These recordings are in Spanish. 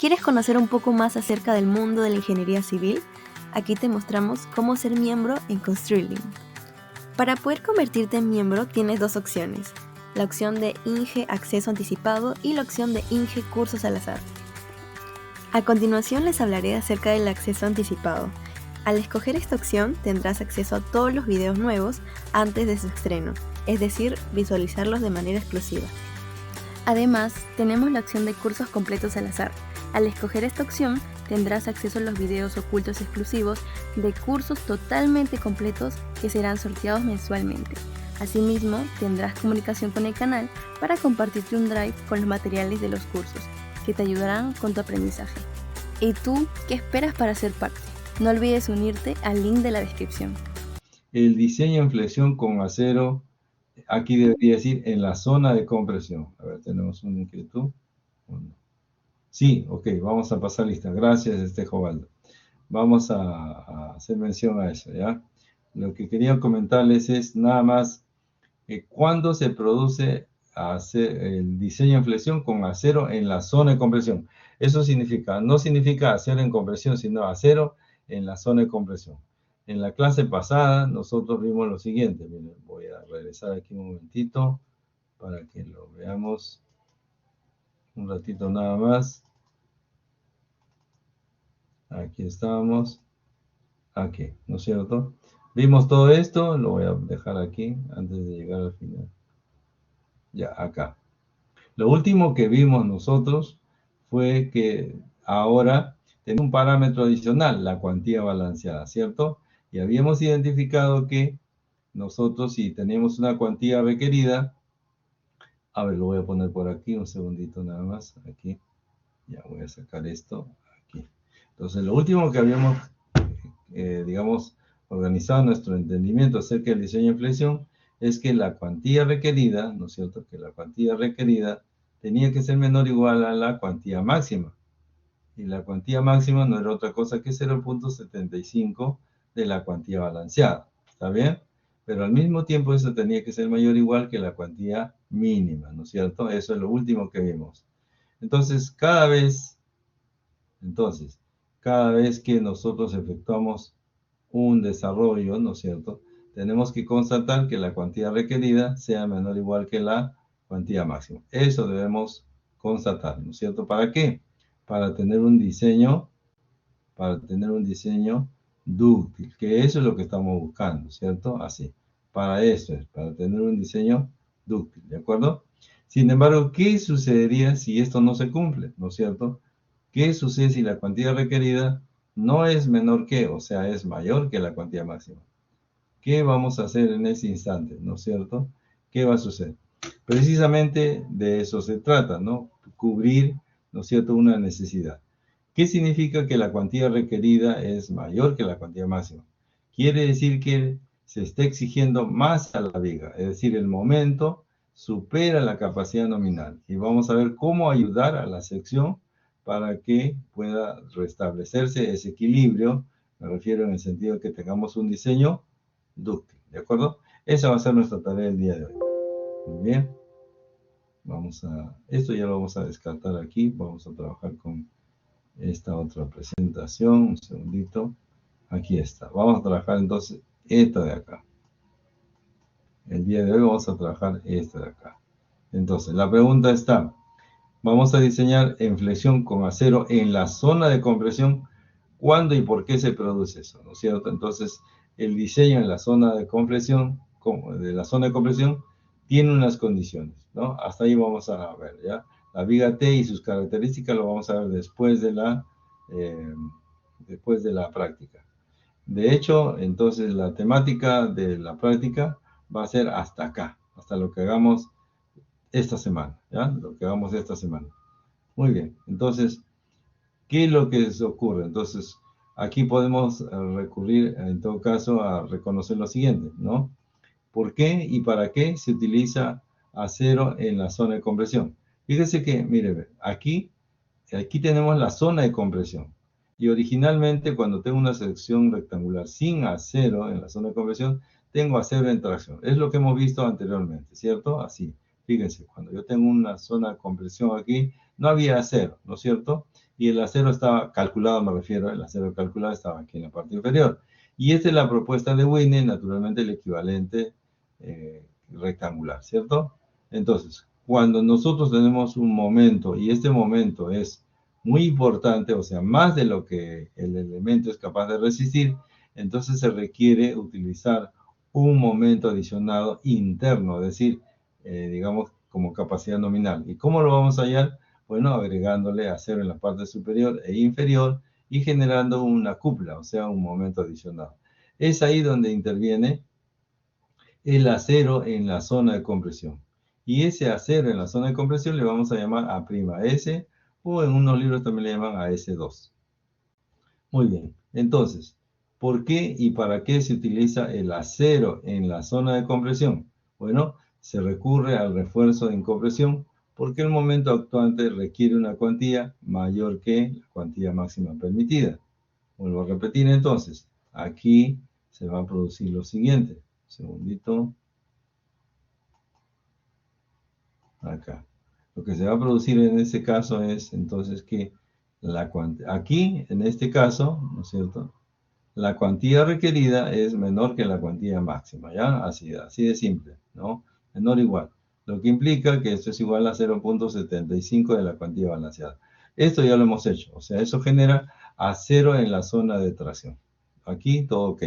¿Quieres conocer un poco más acerca del mundo de la ingeniería civil? Aquí te mostramos cómo ser miembro en Construirling. Para poder convertirte en miembro tienes dos opciones, la opción de Inge Acceso Anticipado y la opción de Inge Cursos al Azar. A continuación les hablaré acerca del acceso anticipado. Al escoger esta opción tendrás acceso a todos los videos nuevos antes de su estreno, es decir, visualizarlos de manera exclusiva. Además, tenemos la opción de cursos completos al azar. Al escoger esta opción, tendrás acceso a los videos ocultos exclusivos de cursos totalmente completos que serán sorteados mensualmente. Asimismo, tendrás comunicación con el canal para compartirte un drive con los materiales de los cursos, que te ayudarán con tu aprendizaje. ¿Y tú qué esperas para ser parte? No olvides unirte al link de la descripción. El diseño en flexión con acero, aquí debería decir en la zona de compresión. A ver, tenemos una inquietud. Sí, ok, vamos a pasar lista. Gracias, Jovaldo. Vamos a hacer mención a eso, ¿ya? Lo que quería comentarles es nada más cuándo se produce el diseño en flexión con acero en la zona de compresión. Eso significa, no significa acero en compresión, sino acero en la zona de compresión. En la clase pasada nosotros vimos lo siguiente. Miren, voy a regresar aquí un momentito para que lo veamos un ratito nada más. Aquí estábamos. Aquí, ¿no es cierto? Vimos todo esto, lo voy a dejar aquí antes de llegar al final. Ya, acá. Lo último que vimos nosotros fue que ahora tenemos un parámetro adicional, la cuantía balanceada, ¿cierto? Y habíamos identificado que nosotros si tenemos una cuantía requerida, a ver, lo voy a poner por aquí, un segundito nada más, aquí. Ya voy a sacar esto aquí. Entonces, lo último que habíamos, digamos, organizado nuestro entendimiento acerca del diseño de flexión es que la cuantía requerida, ¿no es cierto? Que la cuantía requerida tenía que ser menor o igual a la cuantía máxima. Y la cuantía máxima no era otra cosa que 0.75 de la cuantía balanceada. ¿Está bien? Pero al mismo tiempo eso tenía que ser mayor o igual que la cuantía mínima, ¿no es cierto? Eso es lo último que vimos. Entonces, cada vez que nosotros efectuamos un desarrollo, ¿no es cierto? Tenemos que constatar que la cuantía requerida sea menor o igual que la cuantía máxima. Eso debemos constatar, ¿no es cierto? ¿Para qué? Para tener un diseño dúctil, que eso es lo que estamos buscando, ¿cierto? Así. Para eso es, para tener un diseño dúctil, ¿de acuerdo? Sin embargo, ¿qué sucedería si esto no se cumple, ¿no es cierto? ¿Qué sucede si la cuantía requerida no es menor que, o sea, es mayor que la cuantía máxima? ¿Qué vamos a hacer en ese instante, no es cierto? ¿Qué va a suceder? Precisamente de eso se trata, ¿no? Cubrir, ¿no es cierto?, una necesidad. ¿Qué significa que la cuantía requerida es mayor que la cuantía máxima? Quiere decir que se está exigiendo más a la viga, es decir, el momento supera la capacidad nominal. Y vamos a ver cómo ayudar a la sección para que pueda restablecerse ese equilibrio, me refiero en el sentido de que tengamos un diseño dúctil, ¿de acuerdo? Esa va a ser nuestra tarea del día de hoy. Muy bien. Esto ya lo vamos a descartar aquí, vamos a trabajar con esta otra presentación, un segundito. Aquí está. Vamos a trabajar entonces esta de acá. El día de hoy vamos a trabajar esta de acá. Entonces, la pregunta está, vamos a diseñar en flexión con acero en la zona de compresión. ¿Cuándo y por qué se produce eso? ¿No es cierto? Entonces, el diseño en la zona de compresión, tiene unas condiciones, ¿no? Hasta ahí vamos a ver, ¿ya? La viga T y sus características lo vamos a ver después de la práctica. De hecho, entonces la temática de la práctica va a ser hasta acá, hasta lo que hagamos esta semana, ¿ya? Lo que hagamos esta semana. Muy bien, entonces, ¿qué es lo que ocurre? Entonces, aquí podemos recurrir, en todo caso, a reconocer lo siguiente, ¿no? ¿Por qué y para qué se utiliza acero en la zona de compresión? Fíjese que, mire, aquí tenemos la zona de compresión. Y originalmente, cuando tengo una sección rectangular sin acero en la zona de compresión, tengo acero en tracción. Es lo que hemos visto anteriormente, ¿cierto? Así. Fíjense, cuando yo tengo una zona de compresión aquí, no había acero, ¿no es cierto? y el acero estaba calculado, me refiero, el acero calculado estaba aquí en la parte inferior. Y esta es la propuesta de Wine, naturalmente el equivalente rectangular, ¿cierto? Entonces, cuando nosotros tenemos un momento y este momento es muy importante, o sea, más de lo que el elemento es capaz de resistir, entonces se requiere utilizar un momento adicionado interno, es decir, digamos, como capacidad nominal. ¿Y cómo lo vamos a hallar? Bueno, agregándole acero en la parte superior e inferior y generando una cupla, o sea, un momento adicional. Es ahí donde interviene el acero en la zona de compresión. Y ese acero en la zona de compresión le vamos a llamar A'S o en unos libros también le llaman AS2. Muy bien, entonces, ¿por qué y para qué se utiliza el acero en la zona de compresión? Bueno, se recurre al refuerzo de incompresión porque el momento actuante requiere una cuantía mayor que la cuantía máxima permitida. Vuelvo a repetir entonces, aquí se va a producir lo siguiente. Un segundito. Acá. Lo que se va a producir en este caso es entonces que aquí, en este caso, ¿no es cierto? La cuantía requerida es menor que la cuantía máxima, ¿ya? Así de simple, ¿no? Menor o igual. Lo que implica que esto es igual a 0.75 de la cuantía balanceada. Esto ya lo hemos hecho, o sea, eso genera a cero en la zona de tracción. Aquí todo ok.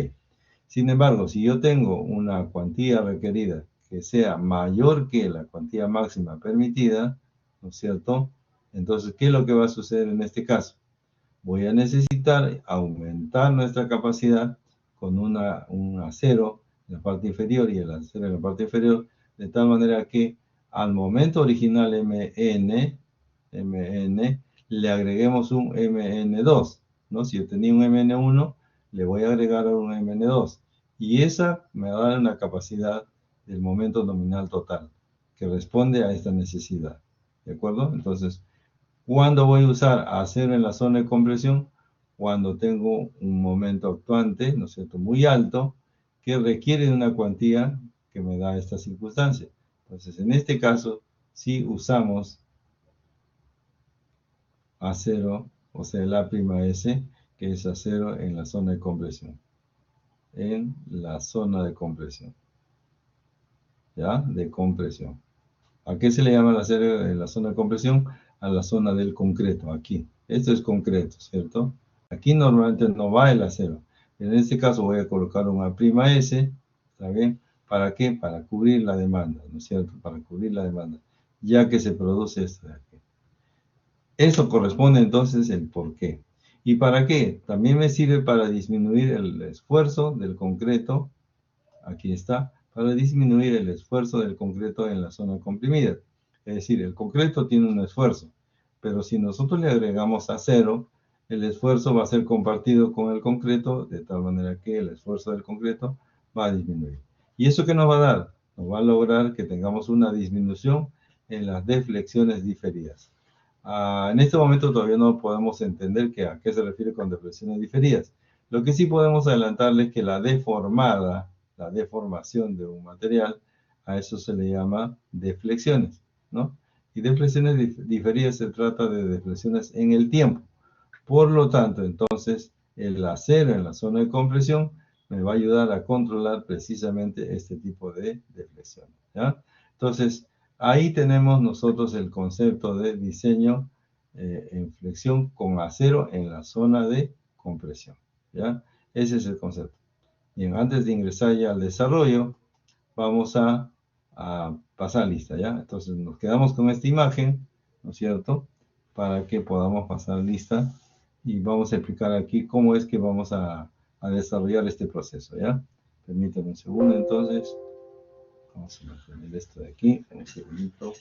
Sin embargo, si yo tengo una cuantía requerida que sea mayor que la cuantía máxima permitida, ¿no es cierto? Entonces, ¿qué es lo que va a suceder en este caso? Voy a necesitar aumentar nuestra capacidad con un acero en la parte inferior y el acero en la parte inferior, de tal manera que al momento original MN, le agreguemos un MN2, ¿no? Si yo tenía un MN1, le voy a agregar un MN2. Y esa me va a dar una capacidad del momento nominal total, que responde a esta necesidad. ¿De acuerdo? Entonces, ¿cuándo voy a usar acero en la zona de compresión? Cuando tengo un momento actuante, ¿no es cierto?, muy alto, que requiere de una cuantía que me da esta circunstancia. Entonces, en este caso, sí usamos acero, o sea, el A'S, que es acero en la zona de compresión. En la zona de compresión. ¿Ya? De compresión. ¿A qué se le llama el acero en la zona de compresión? A la zona del concreto, aquí. Esto es concreto, ¿cierto? Aquí normalmente no va el acero. En este caso voy a colocar una A'S, ¿está bien? ¿Para qué? Para cubrir la demanda, ¿no es cierto? Para cubrir la demanda, ya que se produce esto de aquí. Eso corresponde entonces el por qué. ¿Y para qué? También me sirve para disminuir el esfuerzo del concreto, aquí está, para disminuir el esfuerzo del concreto en la zona comprimida. Es decir, el concreto tiene un esfuerzo, pero si nosotros le agregamos acero, el esfuerzo va a ser compartido con el concreto, de tal manera que el esfuerzo del concreto va a disminuir. ¿Y eso qué nos va a dar? Nos va a lograr que tengamos una disminución en las deflexiones diferidas. En este momento todavía no podemos entender a qué se refiere con deflexiones diferidas. Lo que sí podemos adelantarles es que la deformación de un material, a eso se le llama deflexiones, ¿no? Y deflexiones diferidas se trata de deflexiones en el tiempo. Por lo tanto, entonces, el acero en la zona de compresión me va a ayudar a controlar precisamente este tipo de deflexiones, ¿ya? Entonces, ahí tenemos nosotros el concepto de diseño en flexión con acero en la zona de compresión, ¿ya? Ese es el concepto. Bien, antes de ingresar ya al desarrollo, vamos a pasar lista, ¿ya? Entonces nos quedamos con esta imagen, ¿no es cierto? Para que podamos pasar lista y vamos a explicar aquí cómo es que vamos a desarrollar este proceso, ¿ya? Permítanme un segundo, entonces. Vamos a mantener esto de aquí, un segundito.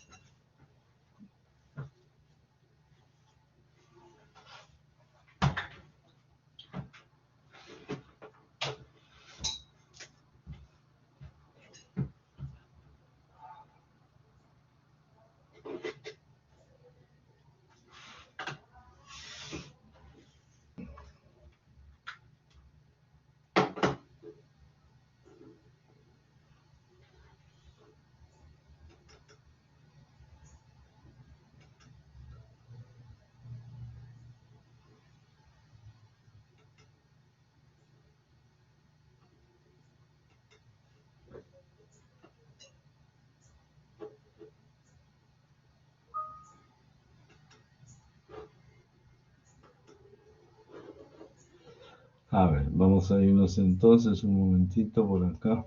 A ver, vamos a irnos entonces un momentito por acá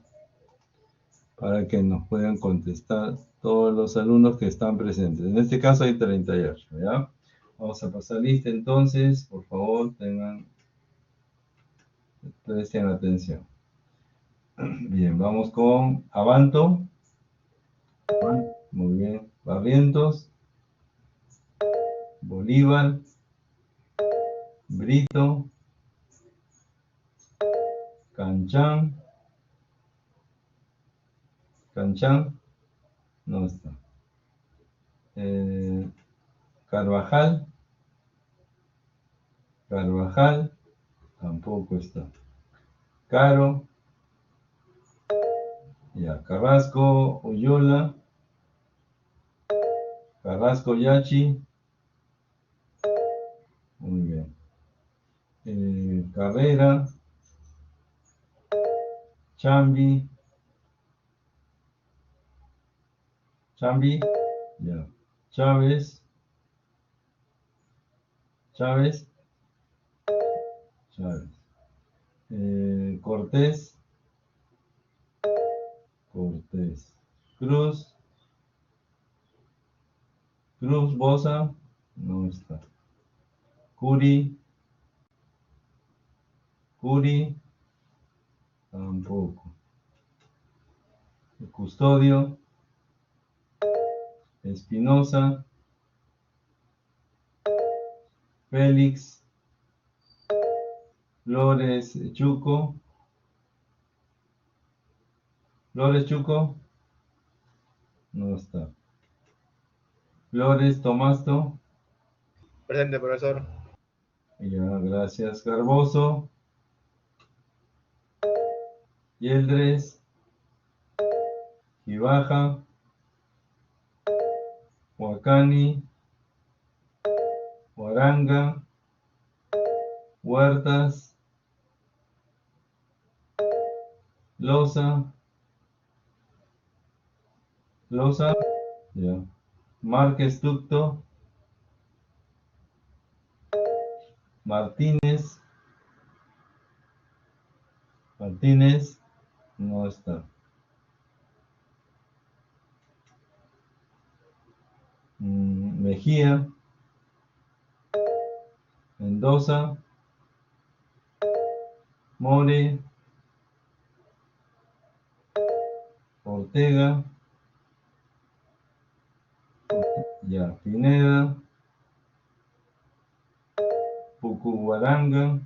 para que nos puedan contestar todos los alumnos que están presentes. En este caso hay 38, ¿ya? Vamos a pasar lista entonces, por favor, presten atención. Bien, vamos con Abanto. Muy bien. Barrientos, Bolívar, Brito, Canchán, no está. Eh, Carvajal, tampoco está. Caro, ya. Carrasco, Oyola, Carrasco, Yachi, muy bien. Carrera, Chambi, ya. Chávez, Chávez. Cortés, Cruz, Bosa, no está. Curi, tampoco. Custodio, Espinosa, Félix, Flores Chuco, no está. Flores Tomasto, Presente, profesor. ya, gracias. Garboso, Yeldres, Gibaja, Huacani, Huaranga, Huertas, Loza, ya. Márquez Tucto, Martínez, no está. Mejía, Mendoza, More, Ortega, ya. Pineda, Pucubaranga,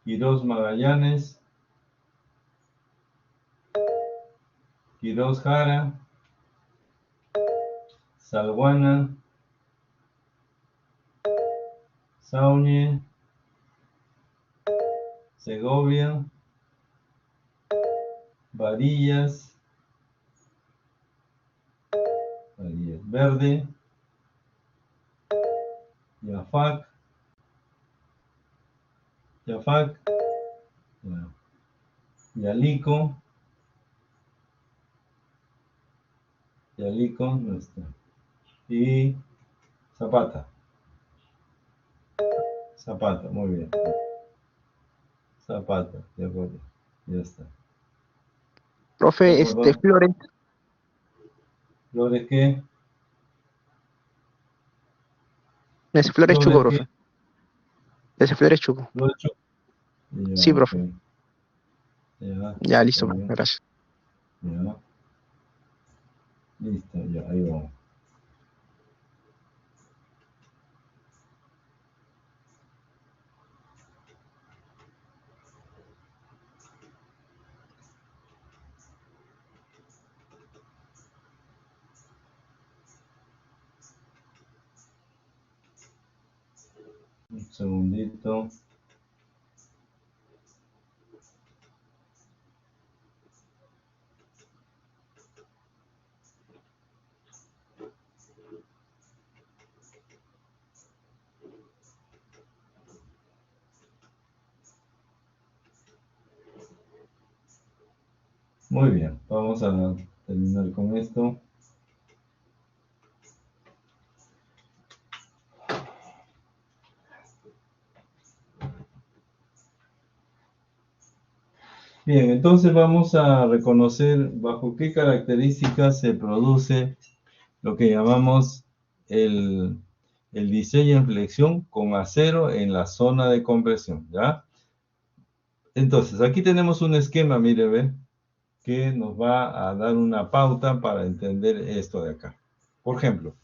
Quirós Magallanes, Quirós Jara, Salguana, Saúñe, Segovia, Varillas, Verde, Yafac, ya. Yalico, no está. Y Zapata, muy bien. Zapata, de acuerdo, ya está. Profe, Flores. ¿Flores qué? Es Flores Chuco, profe. Es Flores Chuco. Flores Chuco. Ya, Sí, profe. okay. Ya, listo, profe. Gracias. Ya. Listo, ya, ahí vamos. Un segundito. Muy bien, vamos a terminar con esto. Bien, entonces vamos a reconocer bajo qué características se produce lo que llamamos el, el diseño en flexión con acero en la zona de compresión, ¿ya? Entonces, aquí tenemos un esquema, mire, ve, que nos va a dar una pauta para entender esto de acá. Por ejemplo,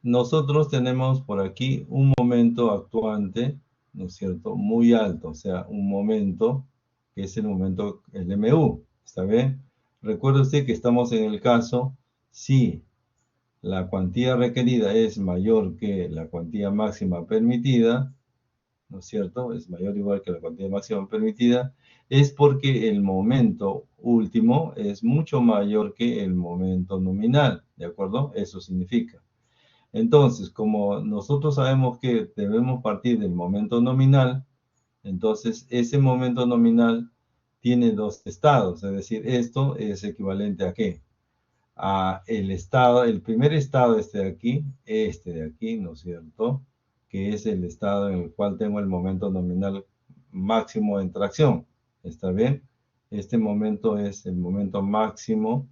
nosotros tenemos por aquí un momento actuante, ¿no es cierto?, muy alto, o sea, un momento que es el momento, el MU, ¿está bien? Recuerde usted que estamos en el caso si la cuantía requerida es mayor que la cuantía máxima permitida, ¿no es cierto? Es mayor o igual que la cuantía máxima permitida, es porque el momento último es mucho mayor que el momento nominal, ¿de acuerdo? Eso significa. Entonces, como nosotros sabemos que debemos partir del momento nominal, entonces ese momento nominal tiene dos estados, es decir, esto es equivalente a ¿qué? A el estado, el primer estado este de aquí, ¿no es cierto? Que es el estado en el cual tengo el momento nominal máximo en tracción, ¿está bien? Este momento es el momento máximo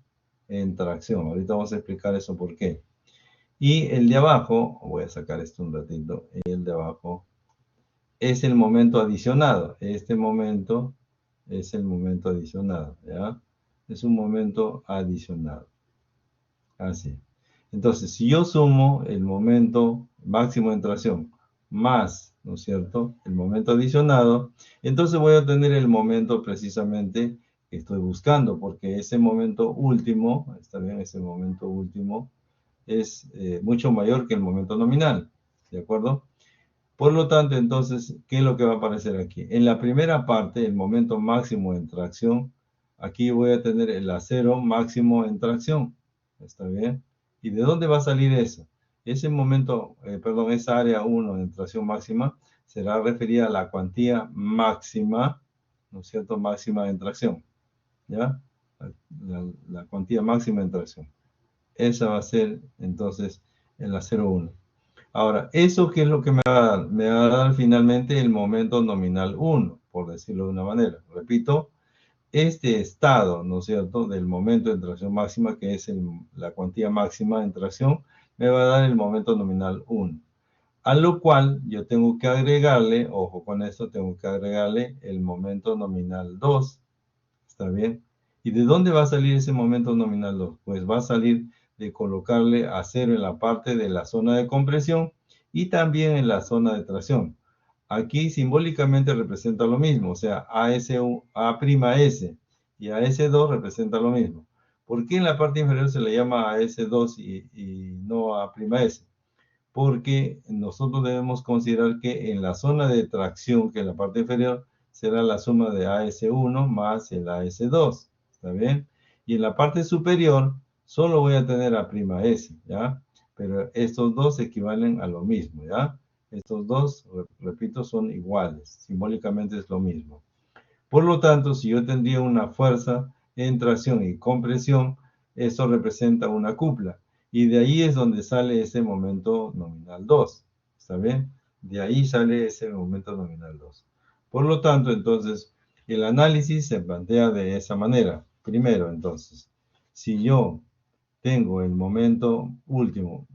en tracción. Ahorita vamos a explicar eso por qué. Y el de abajo, voy a sacar esto un ratito, el de abajo es el momento adicionado. Este momento es el momento adicionado, ¿ya? Es un momento adicionado. Así. Entonces, si yo sumo el momento máximo de tracción más, ¿no es cierto?, el momento adicionado, entonces voy a obtener el momento precisamente que estoy buscando, porque ese momento último, está bien, ese momento último es mucho mayor que el momento nominal, ¿de acuerdo? Por lo tanto, entonces, ¿qué es lo que va a aparecer aquí? En la primera parte, el momento máximo en tracción, aquí voy a tener el acero máximo en tracción, ¿está bien? ¿Y de dónde va a salir eso? Ese momento, perdón, esa área 1 en tracción máxima será referida a la cuantía máxima, ¿no es cierto? Máxima en tracción, ¿ya? La cuantía máxima en tracción. Esa va a ser entonces en la 0,1. Ahora, ¿eso qué es lo que me va a dar? Me va a dar finalmente el momento nominal 1, por decirlo de una manera. Repito, este estado, ¿no es cierto?, del momento de tracción máxima, que es la cuantía máxima en tracción, me va a dar el momento nominal 1. A lo cual yo tengo que agregarle, ojo con esto, tengo que agregarle el momento nominal 2. ¿Está bien? ¿Y de dónde va a salir ese momento nominal 2? Pues va a salir de colocarle acero en la parte de la zona de compresión y también en la zona de tracción. Aquí simbólicamente representa lo mismo, o sea, A'S y AS2 representa lo mismo. ¿Por qué en la parte inferior se le llama AS2 y no A'S? Porque nosotros debemos considerar que en la zona de tracción, que es la parte inferior, será la suma de AS1 más el AS2, ¿está bien? Y en la parte superior solo voy a tener A'S, ¿ya? Pero estos dos equivalen a lo mismo, ¿ya? Estos dos, repito, son iguales, simbólicamente es lo mismo. Por lo tanto, si yo tendría una fuerza en tracción y compresión, eso representa una cupla. Y de ahí es donde sale ese momento nominal 2. ¿Está bien? De ahí sale ese momento nominal 2. Por lo tanto, entonces, el análisis se plantea de esa manera. Primero, entonces, si yo tengo el momento último,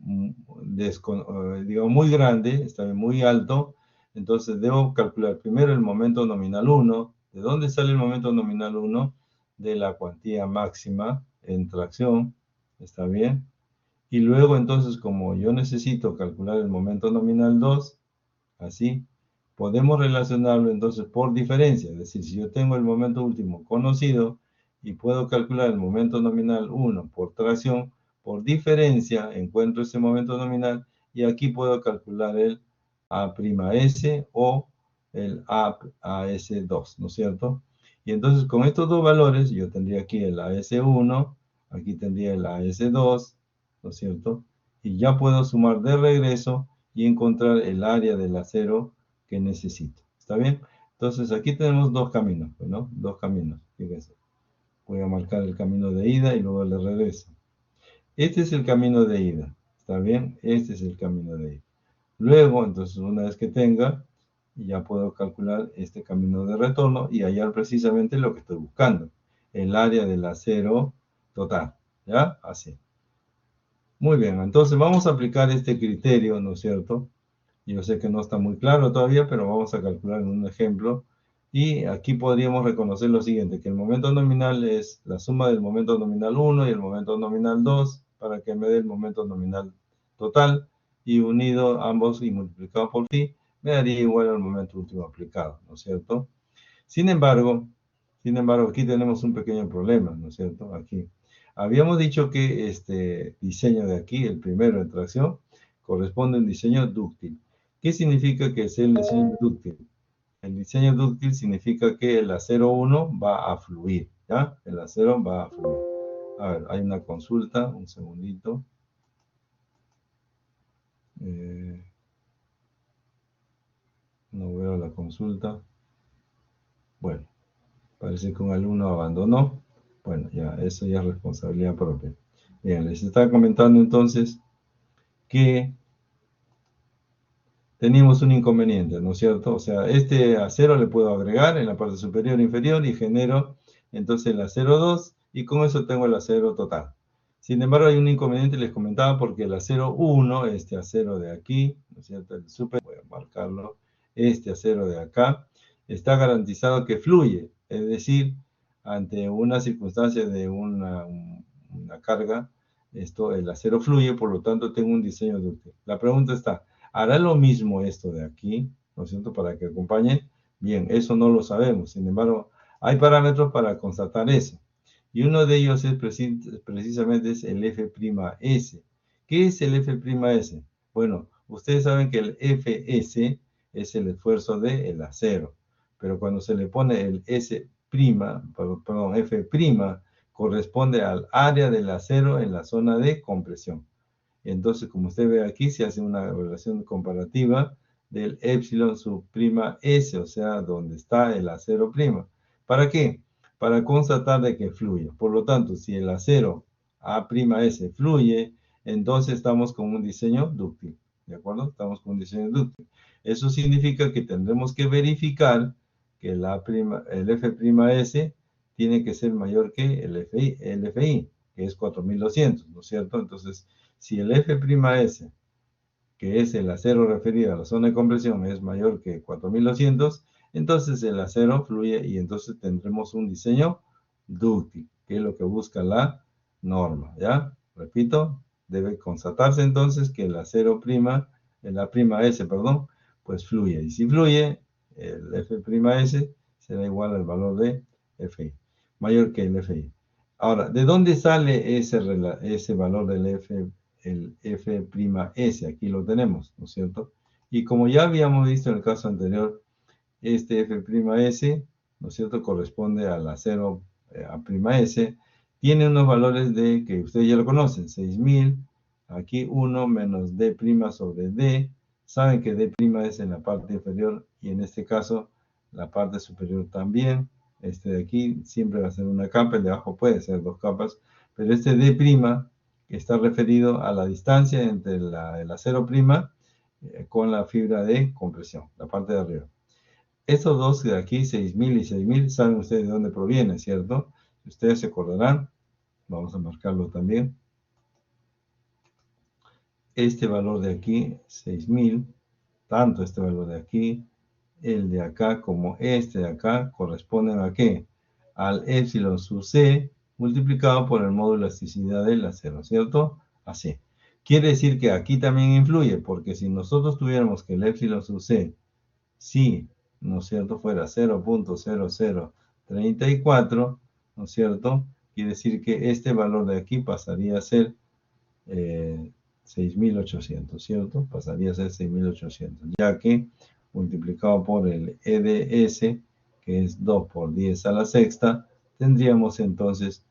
digamos, muy grande, está bien, muy alto, entonces debo calcular primero el momento nominal 1. ¿De dónde sale el momento nominal 1? De la cuantía máxima en tracción, ¿está bien? Y luego entonces, como yo necesito calcular el momento nominal 2, así, podemos relacionarlo entonces por diferencia. Es decir, si yo tengo el momento último conocido y puedo calcular el momento nominal 1 por tracción, por diferencia encuentro ese momento nominal y aquí puedo calcular el A'S o el AS2, ¿no es cierto? Y entonces con estos dos valores yo tendría aquí el AS1, aquí tendría el AS2, ¿no es cierto? Y ya puedo sumar de regreso y encontrar el área del acero que necesito. ¿Está bien? Entonces aquí tenemos dos caminos, ¿no? Dos caminos, fíjense. Voy a marcar el camino de ida y luego el de regreso. Este es el camino de ida, ¿está bien? Este es el camino de ida. Luego, entonces, una vez que tenga, y ya puedo calcular este camino de retorno y hallar precisamente lo que estoy buscando, el área del acero total, ¿ya? Así. Muy bien, entonces vamos a aplicar este criterio, ¿no es cierto? Yo sé que no está muy claro todavía, pero vamos a calcular en un ejemplo. Y aquí podríamos reconocer lo siguiente, que el momento nominal es la suma del momento nominal 1 y el momento nominal 2, para que me dé el momento nominal total, y unido ambos y multiplicado por phi, me daría igual al momento último aplicado, ¿no es cierto? Sin embargo, aquí tenemos un pequeño problema, ¿no es cierto? Aquí. Habíamos dicho que este diseño de aquí, el primero de tracción, corresponde a un diseño dúctil. ¿Qué significa que es el diseño dúctil? El diseño dúctil significa que el acero 1 va a fluir, ¿ya? El acero va a fluir. A ver, hay una consulta, un segundito. No veo la consulta. Bueno, parece que un alumno abandonó. Bueno, ya, eso ya es responsabilidad propia. Bien, les estaba comentando entonces que tenemos un inconveniente, ¿no es cierto? O sea, este acero le puedo agregar en la parte superior e inferior y genero entonces el acero 2 y con eso tengo el acero total. Sin embargo, hay un inconveniente, les comentaba, porque el acero 1, este acero de aquí, ¿no es cierto? El super, voy a marcarlo, este acero de acá, está garantizado que fluye, es decir, ante una circunstancia de una carga, el acero fluye, por lo tanto tengo un diseño dúctil. La pregunta está, ¿hará lo mismo esto de aquí, ¿no es cierto?, para que acompañe? Bien, eso no lo sabemos, sin embargo, hay parámetros para constatar eso. Y uno de ellos es precisamente es el F'S. ¿Qué es el F'S? Bueno, ustedes saben que el Fs es el esfuerzo del acero, pero cuando se le pone el S', perdón, F', corresponde al área del acero en la zona de compresión. Entonces, como usted ve aquí, se hace una relación comparativa del epsilon sub prima S, o sea, donde está el acero prima. ¿Para qué? Para constatar de que fluye. Por lo tanto, si el acero A'S fluye, entonces estamos con un diseño dúctil. ¿De acuerdo? Estamos con un diseño dúctil. Eso significa que tendremos que verificar que el F'S tiene que ser mayor que el FI, que es 4200, ¿no es cierto? Entonces, si el F'S, que es el acero referido a la zona de compresión, es mayor que 4200, entonces el acero fluye y entonces tendremos un diseño dúctil, que es lo que busca la norma, ¿ya? Repito, debe constatarse entonces que el acero la prima S, perdón, pues fluye. Y si fluye, el F'S será igual al valor de Fi, mayor que el Fi. Ahora, ¿de dónde sale ese valor del el F'S? Aquí lo tenemos, ¿no es cierto? Y como ya habíamos visto en el caso anterior, este F'S, ¿no es cierto?, corresponde al acero A'S, tiene unos valores de que ustedes ya lo conocen, 6000, aquí 1 menos D' sobre D, saben que D' es en la parte inferior y en este caso la parte superior también. Este de aquí siempre va a ser una capa, el de abajo puede ser dos capas, pero este D' está referido a la distancia entre el acero prima con la fibra de compresión, la parte de arriba. Estos dos de aquí, 6000 y 6000, saben ustedes de dónde provienen, ¿cierto? Ustedes se acordarán, vamos a marcarlo también. Este valor de aquí, 6000, tanto este valor de aquí, el de acá como este de acá, corresponden a ¿qué? Al epsilon sub c multiplicado por el módulo de elasticidad del acero, ¿cierto? Así. Quiere decir que aquí también influye, porque si nosotros tuviéramos que el epsilon sub c, sí, ¿no es cierto?, fuera 0.0034, ¿no es cierto?, quiere decir que este valor de aquí pasaría a ser 6800, ¿cierto? Pasaría a ser 6800, ya que multiplicado por el EDS, que es 2 por 10 a la sexta, tendríamos entonces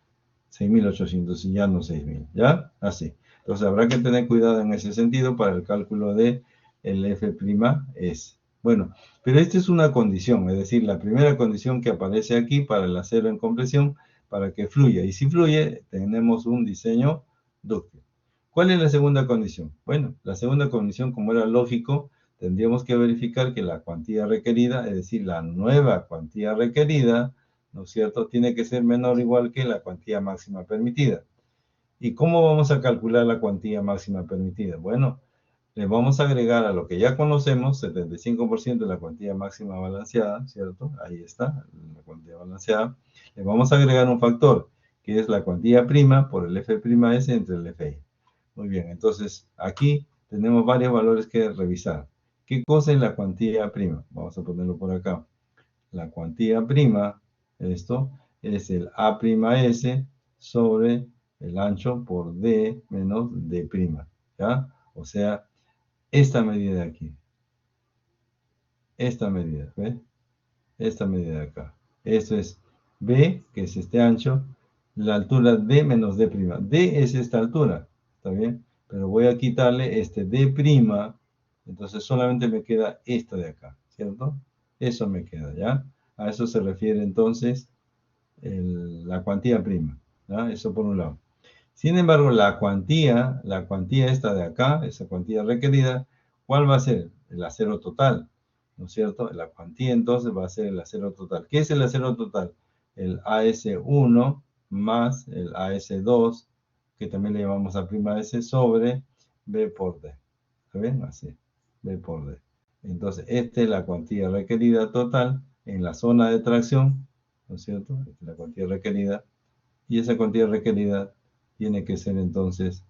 6800 y ya no 6000, ¿ya? Así. Entonces habrá que tener cuidado en ese sentido para el cálculo de el F'S. Bueno, pero esta es una condición, es decir, la primera condición que aparece aquí para el acero en compresión, para que fluya. Y si fluye, tenemos un diseño dúctil. ¿Cuál es la segunda condición? Bueno, la segunda condición, como era lógico, tendríamos que verificar que la cuantía requerida, es decir, la nueva cuantía requerida, ¿no es cierto?, tiene que ser menor o igual que la cuantía máxima permitida. ¿Y cómo vamos a calcular la cuantía máxima permitida? Bueno, le vamos a agregar a lo que ya conocemos, 75% de la cuantía máxima balanceada, ¿cierto? Ahí está, la cuantía balanceada. Le vamos a agregar un factor, que es la cuantía prima por el F'S entre el Fi. Muy bien, entonces aquí tenemos varios valores que revisar. ¿Qué cosa es la cuantía prima? Vamos a ponerlo por acá. La cuantía prima, esto, es el A'S sobre el ancho por D menos D', ¿ya? O sea, esta medida de aquí. Esta medida, ¿ves? Esta medida de acá. Esto es B, que es este ancho, la altura D menos D'. D es esta altura, ¿está bien? Pero voy a quitarle este D', entonces solamente me queda esto de acá, ¿cierto? Eso me queda, ¿ya? A eso se refiere entonces la cuantía prima, ¿ya? Eso por un lado. Sin embargo, la cuantía esta de acá, esa cuantía requerida, ¿cuál va a ser? El acero total, ¿no es cierto? La cuantía entonces va a ser el acero total. ¿Qué es el acero total? El AS1 más el AS2, que también le llamamos a prima S, sobre B por D. ¿Está bien? Así, B por D. Entonces, esta es la cuantía requerida total en la zona de tracción, ¿no es cierto? Esta es la cuantía requerida. Y esa cuantía requerida tiene que ser entonces,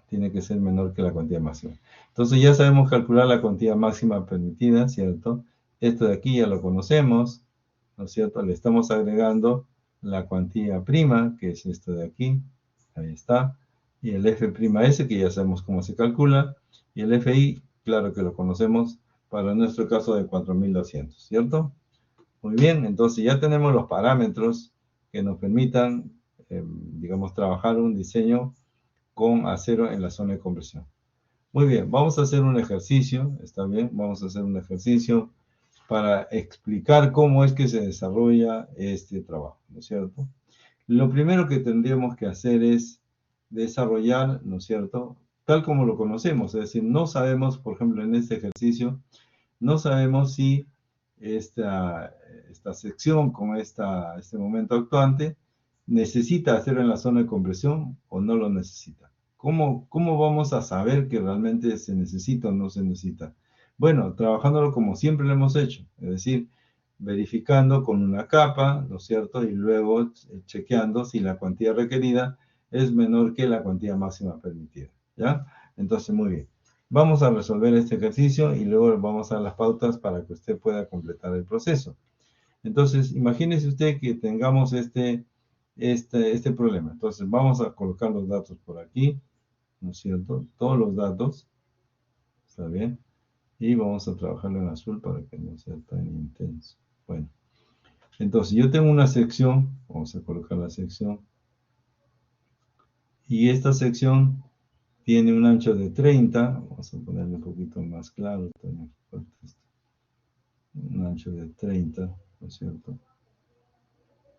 tiene que ser menor que la cuantía máxima. Entonces ya sabemos calcular la cuantía máxima permitida, ¿cierto? Esto de aquí ya lo conocemos, ¿no es cierto? Le estamos agregando la cuantía prima, que es esto de aquí, ahí está, y el F'S, que ya sabemos cómo se calcula, y el Fi, claro que lo conocemos para nuestro caso de 4200, ¿cierto? Muy bien, entonces ya tenemos los parámetros que nos permitan, digamos, trabajar un diseño con acero en la zona de compresión. Muy bien, vamos a hacer un ejercicio, ¿está bien? Vamos a hacer un ejercicio para explicar cómo es que se desarrolla este trabajo, ¿no es cierto? Lo primero que tendríamos que hacer es desarrollar, ¿no es cierto?, tal como lo conocemos, es decir, no sabemos, por ejemplo, en este ejercicio, no sabemos si esta sección con este momento actuante necesita hacerlo en la zona de compresión o no lo necesita. ¿Cómo vamos a saber que realmente se necesita o no se necesita? Bueno, trabajándolo como siempre lo hemos hecho, es decir, verificando con una capa, ¿no es cierto? Y luego chequeando si la cuantía requerida es menor que la cuantía máxima permitida, ¿ya? Entonces, muy bien. Vamos a resolver este ejercicio y luego vamos a las pautas para que usted pueda completar el proceso. Entonces, imagínese usted que tengamos este problema. Entonces, vamos a colocar los datos por aquí, ¿no es cierto? Todos los datos, ¿está bien? Y vamos a trabajarlo en azul para que no sea tan intenso. Bueno, entonces yo tengo una sección, vamos a colocar la sección, y esta sección tiene un ancho de 30, vamos a ponerle un poquito más claro, un ancho de 30, ¿no es cierto?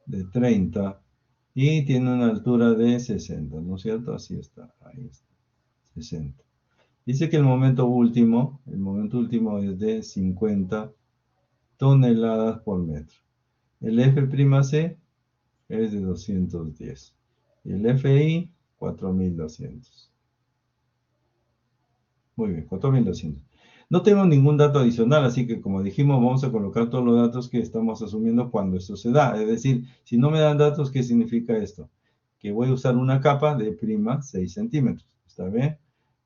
De 30, y tiene una altura de 60, ¿no es cierto? Así está, ahí está, 60. Dice que el momento último es de 50 toneladas por metro. El F'C es de 210. Y el Fi, 4200. Muy bien, 4200. No tengo ningún dato adicional, así que como dijimos, vamos a colocar todos los datos que estamos asumiendo cuando esto se da. Es decir, si no me dan datos, ¿qué significa esto? Que voy a usar una capa de prima 6 centímetros. ¿Está bien?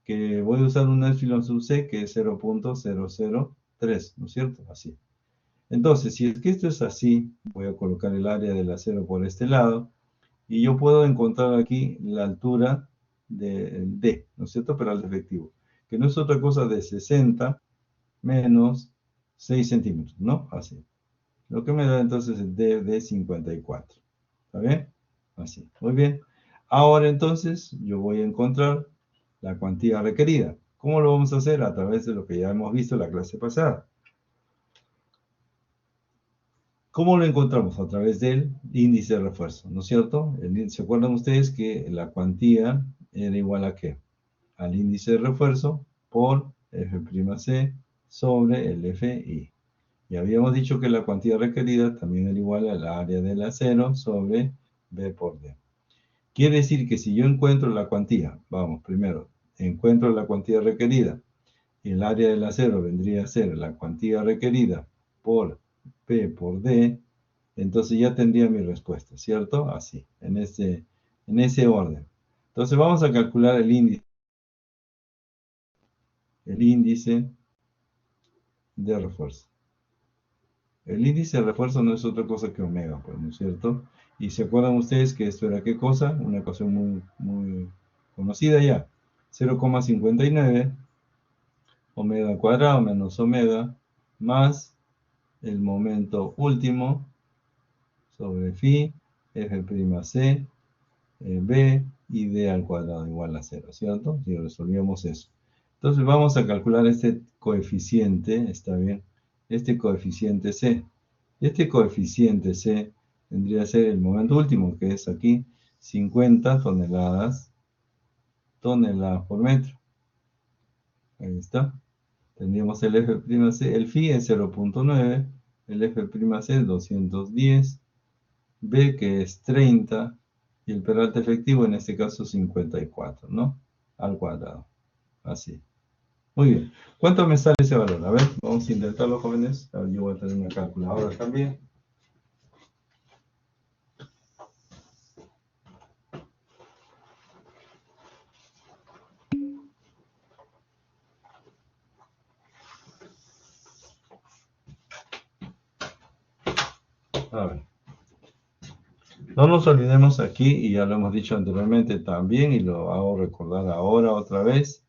Que voy a usar un epsilon sub c que es 0.003, ¿no es cierto? Así. Entonces, si es que esto es así, voy a colocar el área del acero por este lado, y yo puedo encontrar aquí la altura de D, ¿no es cierto? Pero al efectivo, que no es otra cosa de 60 menos 6 centímetros, ¿no? Así. Lo que me da entonces es D de 54. ¿Está bien? Así. Muy bien. Ahora entonces yo voy a encontrar la cuantía requerida. ¿Cómo lo vamos a hacer? A través de lo que ya hemos visto en la clase pasada. ¿Cómo lo encontramos? A través del índice de refuerzo, ¿no es cierto? ¿Se acuerdan ustedes que la cuantía era igual a qué? Al índice de refuerzo por F'C sobre el Fi. Y habíamos dicho que la cuantía requerida también era igual al área del acero sobre B por D. Quiere decir que si yo encuentro la cuantía, vamos, primero, encuentro la cuantía requerida, y el área del acero vendría a ser la cuantía requerida por P por D, entonces ya tendría mi respuesta, ¿cierto? Así, en ese orden. Entonces vamos a calcular el índice de refuerzo. El índice de refuerzo no es otra cosa que omega, pues, ¿no es cierto? Y se acuerdan ustedes que esto era ¿qué cosa? Una ecuación muy conocida ya. 0,59 omega al cuadrado menos omega más el momento último sobre phi, F'C, B y D al cuadrado igual a 0, ¿cierto? Si resolvíamos eso. Entonces vamos a calcular este coeficiente, ¿está bien? Este coeficiente C. Este coeficiente C vendría a ser el momento último, que es aquí 50 toneladas por metro. Ahí está. Tendríamos el F'C, el phi es 0.9, el F'C 210, B que es 30, y el peralte efectivo en este caso 54, ¿no? Al cuadrado. Así. Muy bien. ¿Cuánto me sale ese valor? A ver, vamos a intentarlo, jóvenes. A ver, yo voy a tener una calculadora también. A ver. No nos olvidemos aquí, y ya lo hemos dicho anteriormente también, y lo hago recordar ahora otra vez,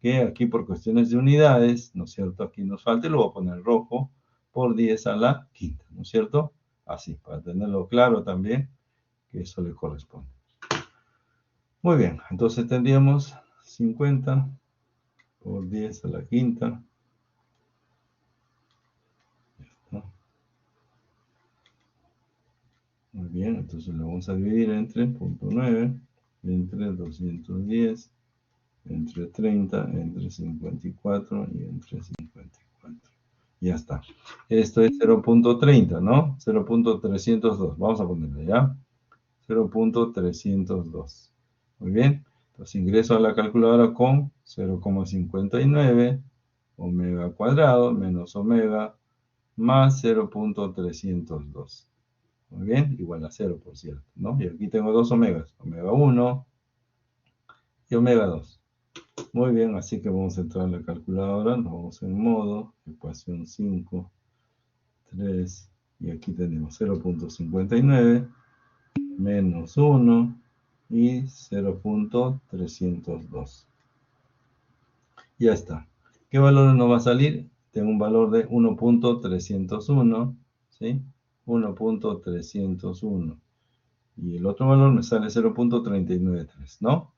que aquí por cuestiones de unidades, ¿no es cierto? Aquí nos falta, y lo voy a poner rojo, por 10 a la quinta, ¿no es cierto? Así, para tenerlo claro también, que eso le corresponde. Muy bien, entonces tendríamos 50 por 10 a la quinta. ¿No? Muy bien, entonces lo vamos a dividir entre 0.9, entre 210, entre 30, entre 54 y entre 54. Ya está. Esto es 0.30, ¿no? 0.302. Vamos a ponerle ya. 0.302. Muy bien. Entonces ingreso a la calculadora con 0,59 omega cuadrado menos omega más 0.302. Muy bien, igual a 0, por cierto, ¿no? Y aquí tengo dos omegas, omega 1 y omega 2. Muy bien, así que vamos a entrar a la calculadora, nos vamos en modo, ecuación 5, 3, y aquí tenemos 0.59 menos 1 y 0.302. Ya está. ¿Qué valor nos va a salir? Tengo un valor de 1.301, ¿sí? 1.301. Y el otro valor me sale 0.393, ¿no?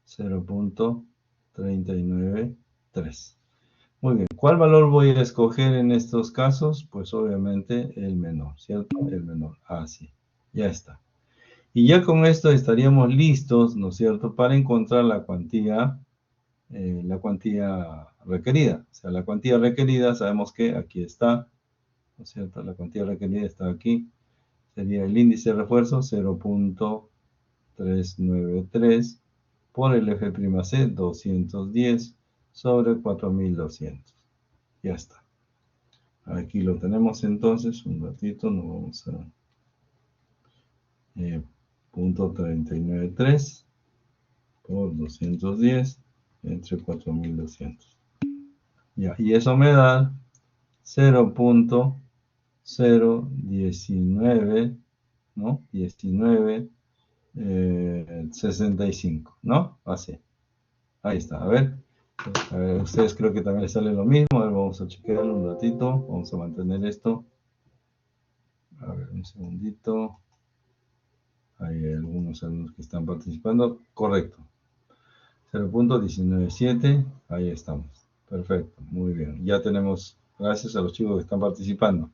0.393. Muy bien. ¿Cuál valor voy a escoger en estos casos? Pues obviamente el menor, ¿cierto? El menor. Así. Ya está. Y ya con esto estaríamos listos, ¿no es cierto?, para encontrar la cuantía requerida. O sea, la cuantía requerida, sabemos que aquí está, ¿no es cierto? La cuantía requerida está aquí. Sería el índice de refuerzo 0.393 por el F'C 210 sobre 4200. Ya está. Aquí lo tenemos entonces. Un ratito, nos vamos a... 0.393 por 210 entre 4200. Ya, y eso me da 0.019, ¿no? 1965, ¿no? Así. Ahí está, a ver. A ver, ustedes creo que también les sale lo mismo. A ver, vamos a chequearlo un ratito. Vamos a mantener esto. A ver, un segundito. Hay algunos alumnos que están participando. Correcto. 0.197. Ahí estamos. Perfecto. Muy bien. Ya tenemos, gracias a los chicos que están participando.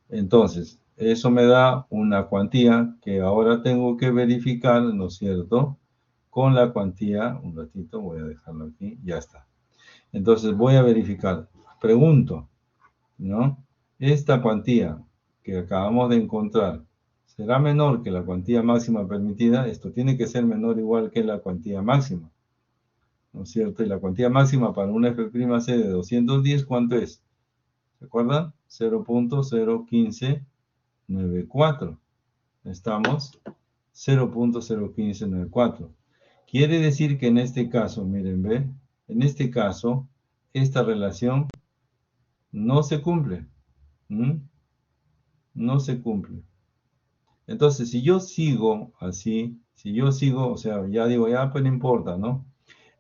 Entonces, eso me da una cuantía que ahora tengo que verificar, ¿no es cierto?, con la cuantía, un ratito, voy a dejarlo aquí, ya está. Entonces voy a verificar. Pregunto, ¿no? Esta cuantía que acabamos de encontrar, ¿será menor que la cuantía máxima permitida? Esto tiene que ser menor o igual que la cuantía máxima, ¿no es cierto? Y la cuantía máxima para una F'C de 210, ¿cuánto es? ¿Se acuerdan? 0.01594. Estamos 0.01594. Quiere decir que en este caso, miren, ¿ve? En este caso, esta relación no se cumple. ¿Mm? No se cumple. Entonces, si yo sigo así, si yo sigo, o sea, ya digo, ya, pues no importa, ¿no?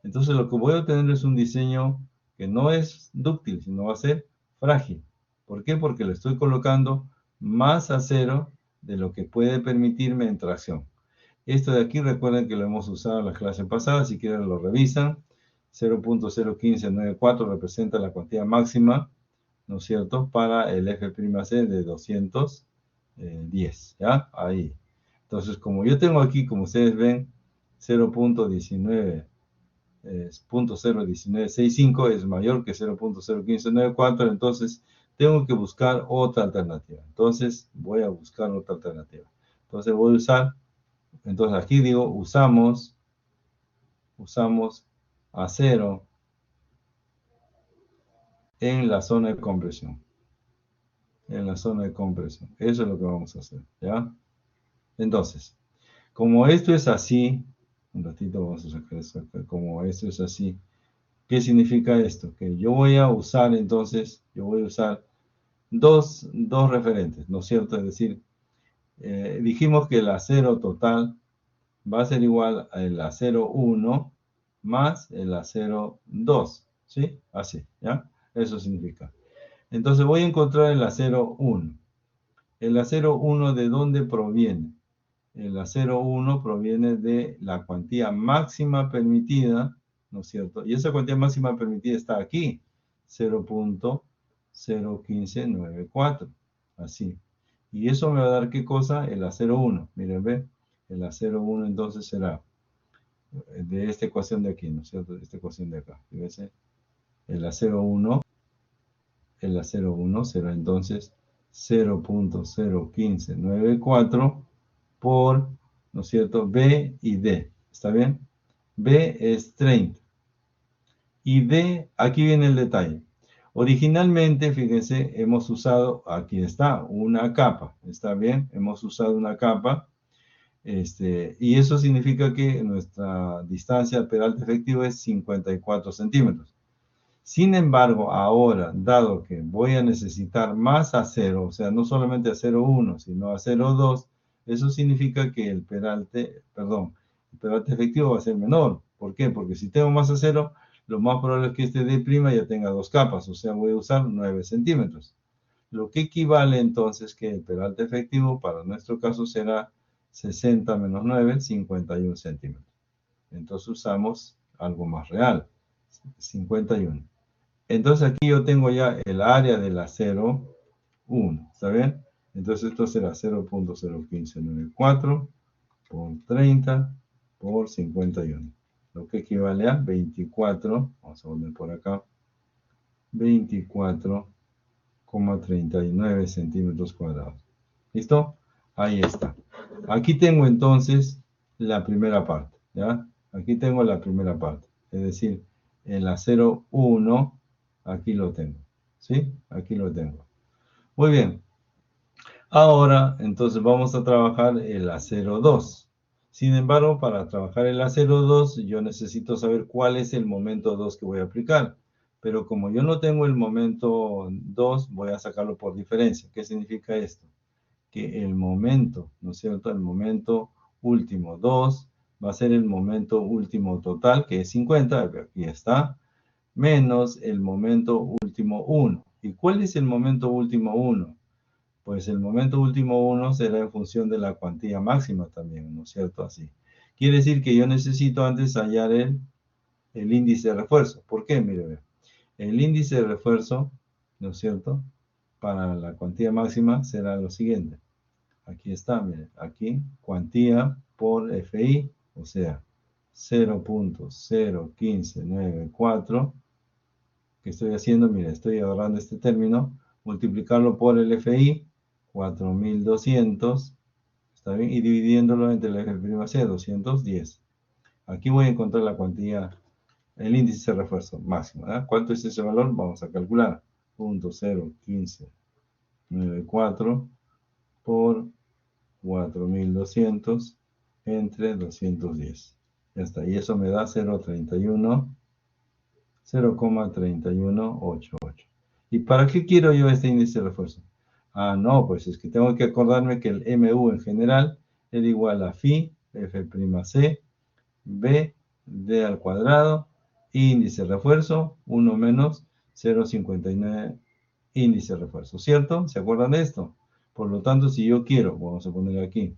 Entonces, lo que voy a obtener es un diseño que no es dúctil, sino va a ser frágil. ¿Por qué? Porque le estoy colocando más acero de lo que puede permitirme en tracción. Esto de aquí, recuerden que lo hemos usado en las clases pasadas, si quieren lo revisan. 0.01594 representa la cuantía máxima, ¿no es cierto?, para el F'C de 210, ¿ya? Ahí. Entonces, como yo tengo aquí, como ustedes ven, 0.19, 0.01965 es mayor que 0.01594, entonces tengo que buscar otra alternativa. Entonces, voy a buscar otra alternativa. Entonces, voy a usar, entonces aquí digo, usamos acero en la zona de compresión. En la zona de compresión. Eso es lo que vamos a hacer, ¿ya? Entonces, como esto es así, un ratito vamos a sacar eso acá, como esto es así, ¿qué significa esto? Que yo voy a usar entonces, yo voy a usar dos referentes, ¿no es cierto? Es decir, dijimos que el acero total va a ser igual al acero 1 más el acero 2, ¿sí? Así, ¿ya? Eso significa. Entonces voy a encontrar el acero 1. ¿El acero 1 de dónde proviene? El acero 1 proviene de la cuantía máxima permitida, ¿no es cierto? Y esa cuantía máxima permitida está aquí, 0.01594, así. Y eso me va a dar, ¿qué cosa? El acero 1. Miren, ¿ve? El acero 1 entonces será de esta ecuación de aquí, ¿no es cierto? De esta ecuación de acá. Fíjense, el acero 1 será entonces 0.01594 por, ¿no es cierto?, B y D. ¿Está bien? B es 30. Y D, aquí viene el detalle. Originalmente, fíjense, hemos usado, aquí está, una capa. ¿Está bien? Hemos usado una capa. Y eso significa que nuestra distancia peralte efectivo es 54 centímetros. Sin embargo, ahora, dado que voy a necesitar más acero, o sea, no solamente acero 1, sino acero 2, eso significa que el peralte efectivo va a ser menor. ¿Por qué? Porque si tengo más acero, lo más probable es que este D' ya tenga dos capas, o sea, voy a usar 9 centímetros. Lo que equivale entonces que el peralte efectivo para nuestro caso será 60 menos 9, 51 centímetros. Entonces usamos algo más real, 51. Entonces aquí yo tengo ya el área del acero 1, ¿está bien? Entonces esto será 0.01594 por 30 por 51, lo que equivale a 24, vamos a poner por acá, 24,39 centímetros cuadrados. ¿Listo? Ahí está. Aquí tengo entonces la primera parte, ¿ya? Aquí tengo la primera parte, es decir, el acero 1, aquí lo tengo, ¿sí? Aquí lo tengo. Muy bien. Ahora, entonces vamos a trabajar el acero 2. Sin embargo, para trabajar el acero 2, yo necesito saber cuál es el momento 2 que voy a aplicar. Pero como yo no tengo el momento 2, voy a sacarlo por diferencia. ¿Qué significa esto? Que el momento, ¿no es cierto? El momento último 2 va a ser el momento último total, que es 50, aquí está, menos el momento último 1. ¿Y cuál es el momento último 1? Pues el momento último 1 será en función de la cuantía máxima también, ¿no es cierto? Así. Quiere decir que yo necesito antes hallar el índice de refuerzo. ¿Por qué? Mire, el índice de refuerzo, ¿no es cierto?, para la cuantía máxima será lo siguiente. Aquí está, mire, aquí, cuantía por FI, o sea, 0.01594 que estoy haciendo, mira, estoy agarrando este término, multiplicarlo por el FI, 4200, ¿está bien? Y dividiéndolo entre el F'C, 210. Aquí voy a encontrar la cuantía, el índice de refuerzo máximo, ¿verdad? ¿Cuánto es ese valor? Vamos a calcular. 0.01594 por 4200 entre 210. Ya está. Y eso me da 0,3188. ¿Y para qué quiero yo este índice de refuerzo? Ah, no, pues es que tengo que acordarme que el MU en general es igual a phi, F'C, B, D al cuadrado, índice de refuerzo, 1 menos 0,59 índice de refuerzo, ¿cierto? ¿Se acuerdan de esto? Por lo tanto, si yo quiero, vamos a poner aquí,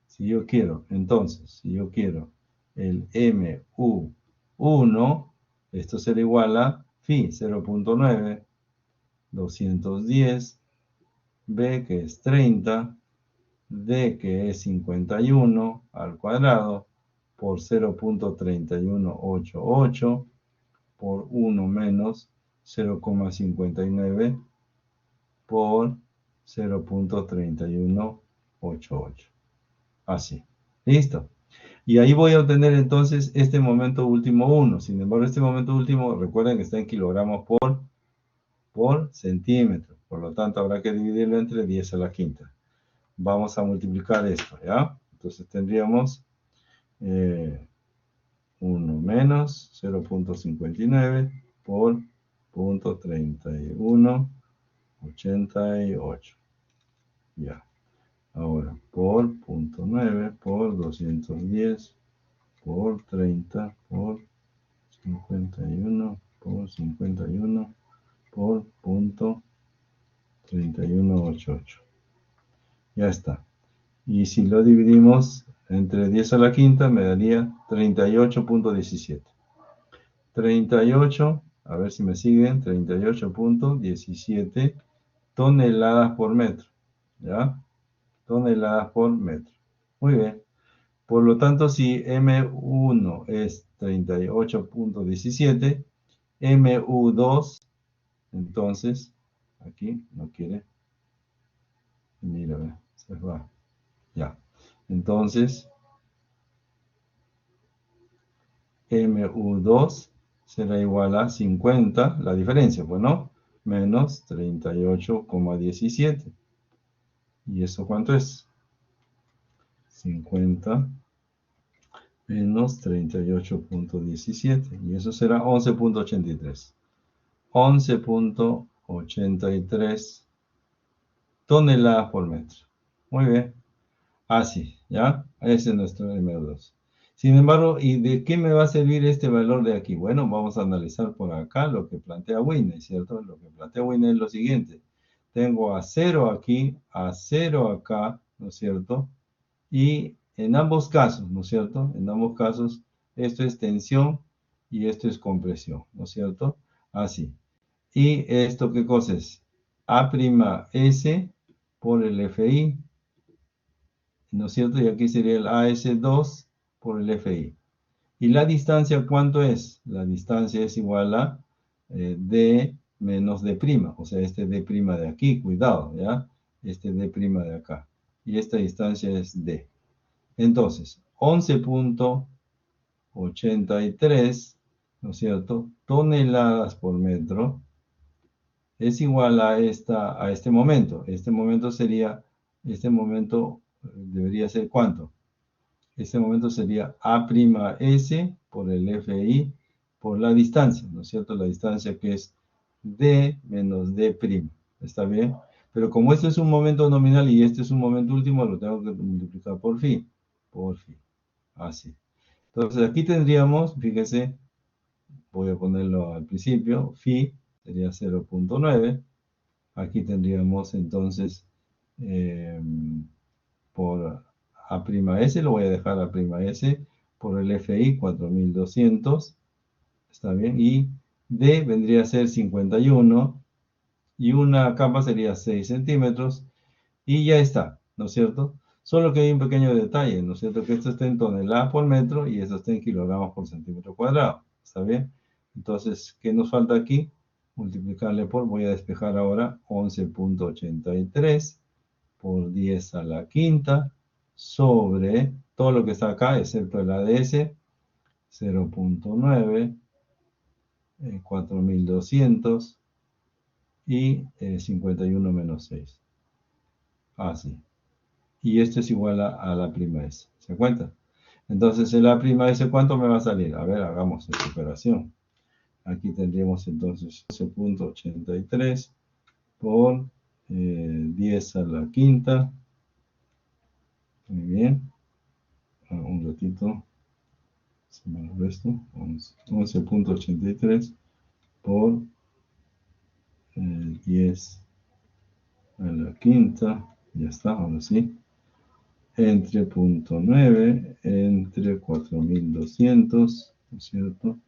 si yo quiero, entonces, si yo quiero el MU1, esto será igual a phi 0.9, 210, B que es 30, D que es 51 al cuadrado, por 0.3188 por 1 menos 0,59 por 0.3188. Así. ¿Listo? Y ahí voy a obtener entonces este momento último 1. Sin embargo, este momento último, recuerden que está en kilogramos por centímetro. Por lo tanto, habrá que dividirlo entre 10 a la quinta. Vamos a multiplicar esto, ¿ya? Entonces tendríamos 1 menos 0.59 por 0.3188. Ya. Ahora, por 0.9 por 210 por 30 por 51 por 51 por 0.3188. Ya está. Y si lo dividimos entre 10 a la quinta, me daría 38.17. 38, a ver si me siguen, 38.17 toneladas por metro. ¿Ya? Toneladas por metro. Muy bien. Por lo tanto, si M1 es 38.17, MU2, entonces, aquí no quiere. Mira, se va. Ya. Entonces, MU2 será igual a 50, la diferencia, pues no, menos 38,17. ¿Y eso cuánto es? 50 menos 38.17. Y eso será 11.83. 11.83 toneladas por metro. Muy bien. Así, ¿ya? Ese es nuestro MU2. Sin embargo, ¿y de qué me va a servir este valor de aquí? Bueno, vamos a analizar por acá lo que plantea Winner, ¿cierto? Lo que plantea Winner es lo siguiente. Tengo a 0 aquí, a 0 acá, ¿no es cierto? Y en ambos casos, ¿no es cierto? En ambos casos, esto es tensión y esto es compresión, ¿no es cierto? Así. ¿Y esto qué cosa es? A'S por el FI, ¿no es cierto? Y aquí sería el AS2 por el FI. ¿Y la distancia cuánto es? La distancia es igual a D menos D', o sea, este D' de aquí, cuidado, ¿ya? Este D' de acá. Y esta distancia es D. Entonces, 11.83, ¿no es cierto? Toneladas por metro es igual a este momento. Este momento debería ser ¿cuánto? Este momento sería A'S por el FI por la distancia, ¿no es cierto? La distancia que es D menos D'. ¿Está bien? Pero como este es un momento nominal y este es un momento último, lo tengo que multiplicar por phi. Por phi. Así. Entonces aquí tendríamos, fíjese, voy a ponerlo al principio, phi sería 0.9. Aquí tendríamos entonces por A'S, lo voy a dejar A'S por el FI 4200, está bien, y D vendría a ser 51, y una capa sería 6 centímetros, y ya está, ¿no es cierto? Solo que hay un pequeño detalle, ¿no es cierto? Que esto está en toneladas por metro y esto está en kilogramos por centímetro cuadrado, ¿está bien? Entonces, ¿qué nos falta aquí? Multiplicarle por, voy a despejar ahora, 11.83 por 10 a la quinta sobre todo lo que está acá, excepto el ADS, 0.9, 4.200 y 51 menos 6. Así. Y esto es igual a la prima S. ¿Se cuenta? Entonces, en la prima S, ¿cuánto me va a salir? A ver, hagamos esta operación. Aquí tendríamos entonces 11.83 por 10 a la quinta. Muy bien. Un ratito. Se me olvidó esto. 11.83 por 10 a la quinta. Ya está, ahora sí. Entre 0.9, entre 4.200, ¿no es cierto?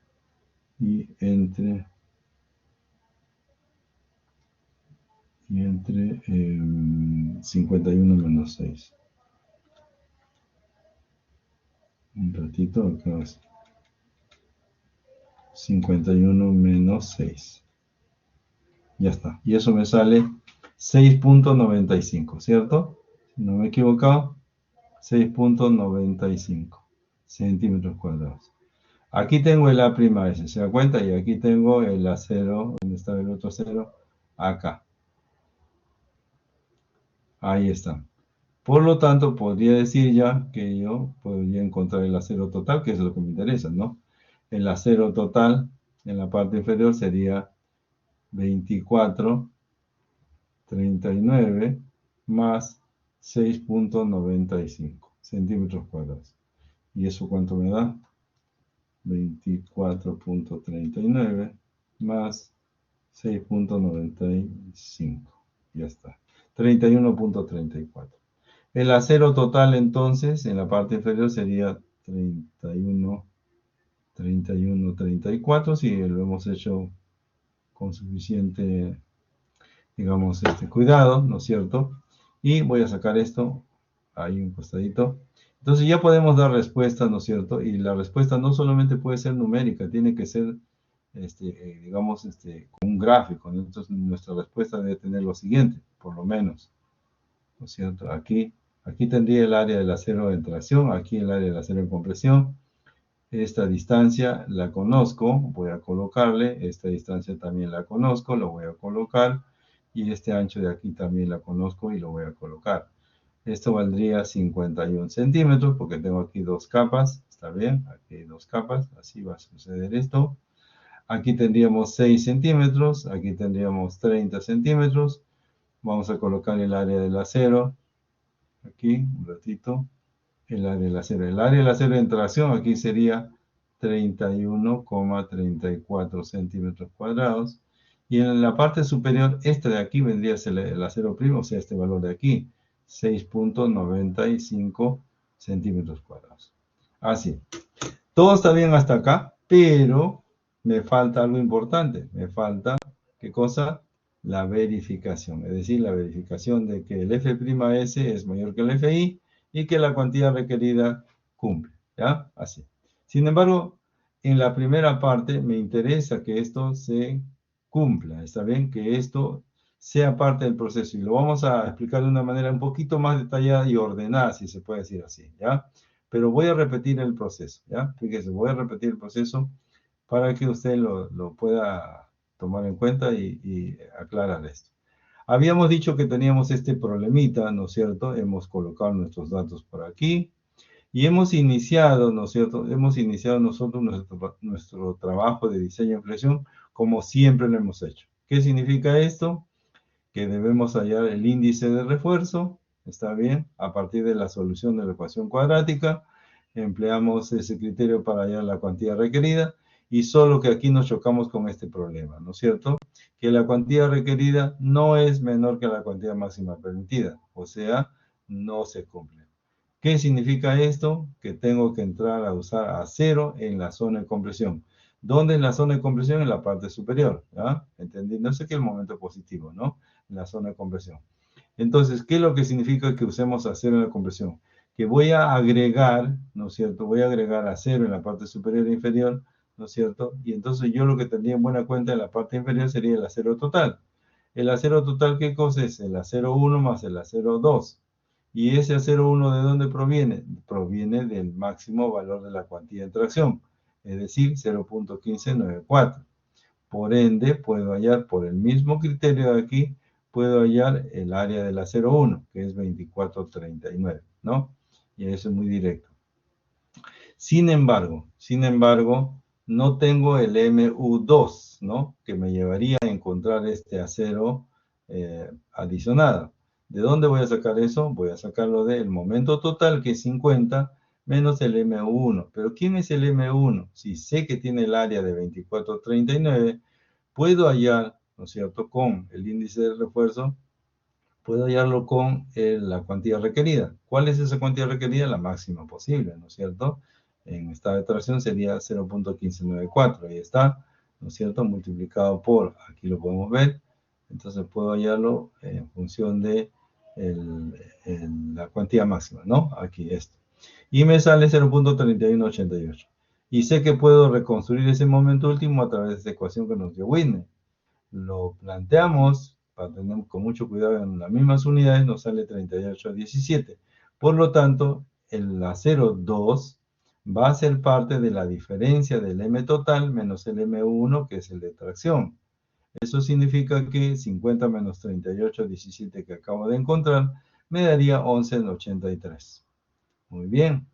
Y entre 51 menos 6. Un ratito, acá es 51 menos 6. Ya está. Y eso me sale 6.95, ¿cierto? Si no me he equivocado, 6.95 centímetros cuadrados. Aquí tengo el A' S, ¿se da cuenta? Y aquí tengo el A0, ¿dónde está el otro cero? Acá. Ahí está. Por lo tanto, podría decir ya que yo podría encontrar el acero total, que es lo que me interesa, ¿no? El acero total en la parte inferior sería 24,39 más 6.95 centímetros cuadrados. ¿Y eso cuánto me da? 24.39 más 6.95. Ya está. 31.34. El acero total entonces en la parte inferior sería 34, si lo hemos hecho con suficiente, digamos, cuidado, ¿no es cierto? Y voy a sacar esto ahí un costadito. Entonces ya podemos dar respuesta, ¿no es cierto? Y la respuesta no solamente puede ser numérica, tiene que ser, digamos, con un gráfico, ¿no? Entonces nuestra respuesta debe tener lo siguiente, por lo menos, ¿no es cierto? Aquí tendría el área del acero en tracción, aquí el área del acero en compresión. Esta distancia la conozco, voy a colocarle, esta distancia también la conozco, lo voy a colocar, y este ancho de aquí también la conozco y lo voy a colocar. Esto valdría 51 centímetros porque tengo aquí dos capas, ¿está bien? Aquí hay dos capas, así va a suceder esto. Aquí tendríamos 6 centímetros, aquí tendríamos 30 centímetros. Vamos a colocar el área del acero, aquí, un ratito, el área del acero. El área del acero en tracción aquí sería 31,34 centímetros cuadrados. Y en la parte superior, este de aquí vendría a ser el acero primo, o sea, este valor de aquí, 6.95 centímetros cuadrados. Así. Todo está bien hasta acá, pero me falta algo importante. Me falta, ¿qué cosa? La verificación. Es decir, la verificación de que el F'S es mayor que el Fi y que la cuantía requerida cumple. ¿Ya? Así. Sin embargo, en la primera parte me interesa que esto se cumpla. ¿Está bien? Que esto sea parte del proceso. Y lo vamos a explicar de una manera un poquito más detallada y ordenada, si se puede decir así. ¿Ya? Pero voy a repetir el proceso, ¿ya? Fíjese, voy a repetir el proceso para que usted lo pueda tomar en cuenta y aclarar esto. Habíamos dicho que teníamos este problemita, ¿no es cierto? Hemos colocado nuestros datos por aquí y hemos iniciado, ¿no es cierto? Hemos iniciado nosotros nuestro trabajo de diseño de impresión como siempre lo hemos hecho. ¿Qué significa esto? Que debemos hallar el índice de refuerzo, ¿está bien? A partir de la solución de la ecuación cuadrática, empleamos ese criterio para hallar la cuantía requerida y solo que aquí nos chocamos con este problema, ¿no es cierto? Que la cuantía requerida no es menor que la cuantía máxima permitida, o sea, no se cumple. ¿Qué significa esto? Que tengo que entrar a usar acero en la zona de compresión. ¿Dónde es la zona de compresión? En la parte superior, ¿ya? Entendiéndose que el momento positivo, ¿no? En la zona de compresión. Entonces, ¿qué es lo que significa que usemos acero en la compresión? Que voy a agregar, ¿no es cierto? Voy a agregar acero en la parte superior e inferior, ¿no es cierto? Y entonces yo lo que tendría en buena cuenta en la parte inferior sería el acero total. El acero total, ¿qué cosa es? El acero 1 más el acero 2. ¿Y ese acero 1 de dónde proviene? Proviene del máximo valor de la cuantía de tracción, es decir, 0.1594. Por ende, puedo hallar, por el mismo criterio de aquí, puedo hallar el área del acero 1, que es 2439, ¿no? Y eso es muy directo. Sin embargo, no tengo el MU2, ¿no? Que me llevaría a encontrar este acero adicionado. ¿De dónde voy a sacar eso? Voy a sacarlo del momento total, que es 50, menos el MU1. ¿Pero quién es el MU1? Si sé que tiene el área de 2439, puedo hallar, ¿no es cierto?, con el índice de refuerzo, puedo hallarlo con la cuantía requerida. ¿Cuál es esa cuantía requerida? La máxima posible, ¿no es cierto? En estado de tracción sería 0.1594. Ahí está, ¿no es cierto? Multiplicado por, aquí lo podemos ver. Entonces puedo hallarlo en función de la cuantía máxima, ¿no? Aquí esto. Y me sale 0.3188. Y sé que puedo reconstruir ese momento último a través de esta ecuación que nos dio Whitney. Lo planteamos para tener con mucho cuidado en las mismas unidades, nos sale 38,17. Por lo tanto, el acero 2 va a ser parte de la diferencia del M total menos el M1, que es el de tracción. Eso significa que 50 menos 38,17 que acabo de encontrar me daría 11,83. Muy bien.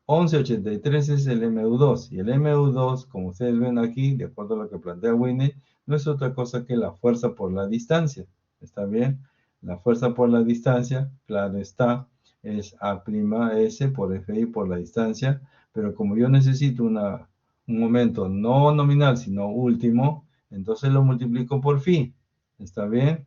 11,83 es el MU2. Y el MU2, como ustedes ven aquí, de acuerdo a lo que plantea Winnie, no es otra cosa que la fuerza por la distancia. ¿Está bien? La fuerza por la distancia, claro está, es A'S por FI por la distancia. Pero como yo necesito un momento no nominal, sino último, entonces lo multiplico por phi. ¿Está bien?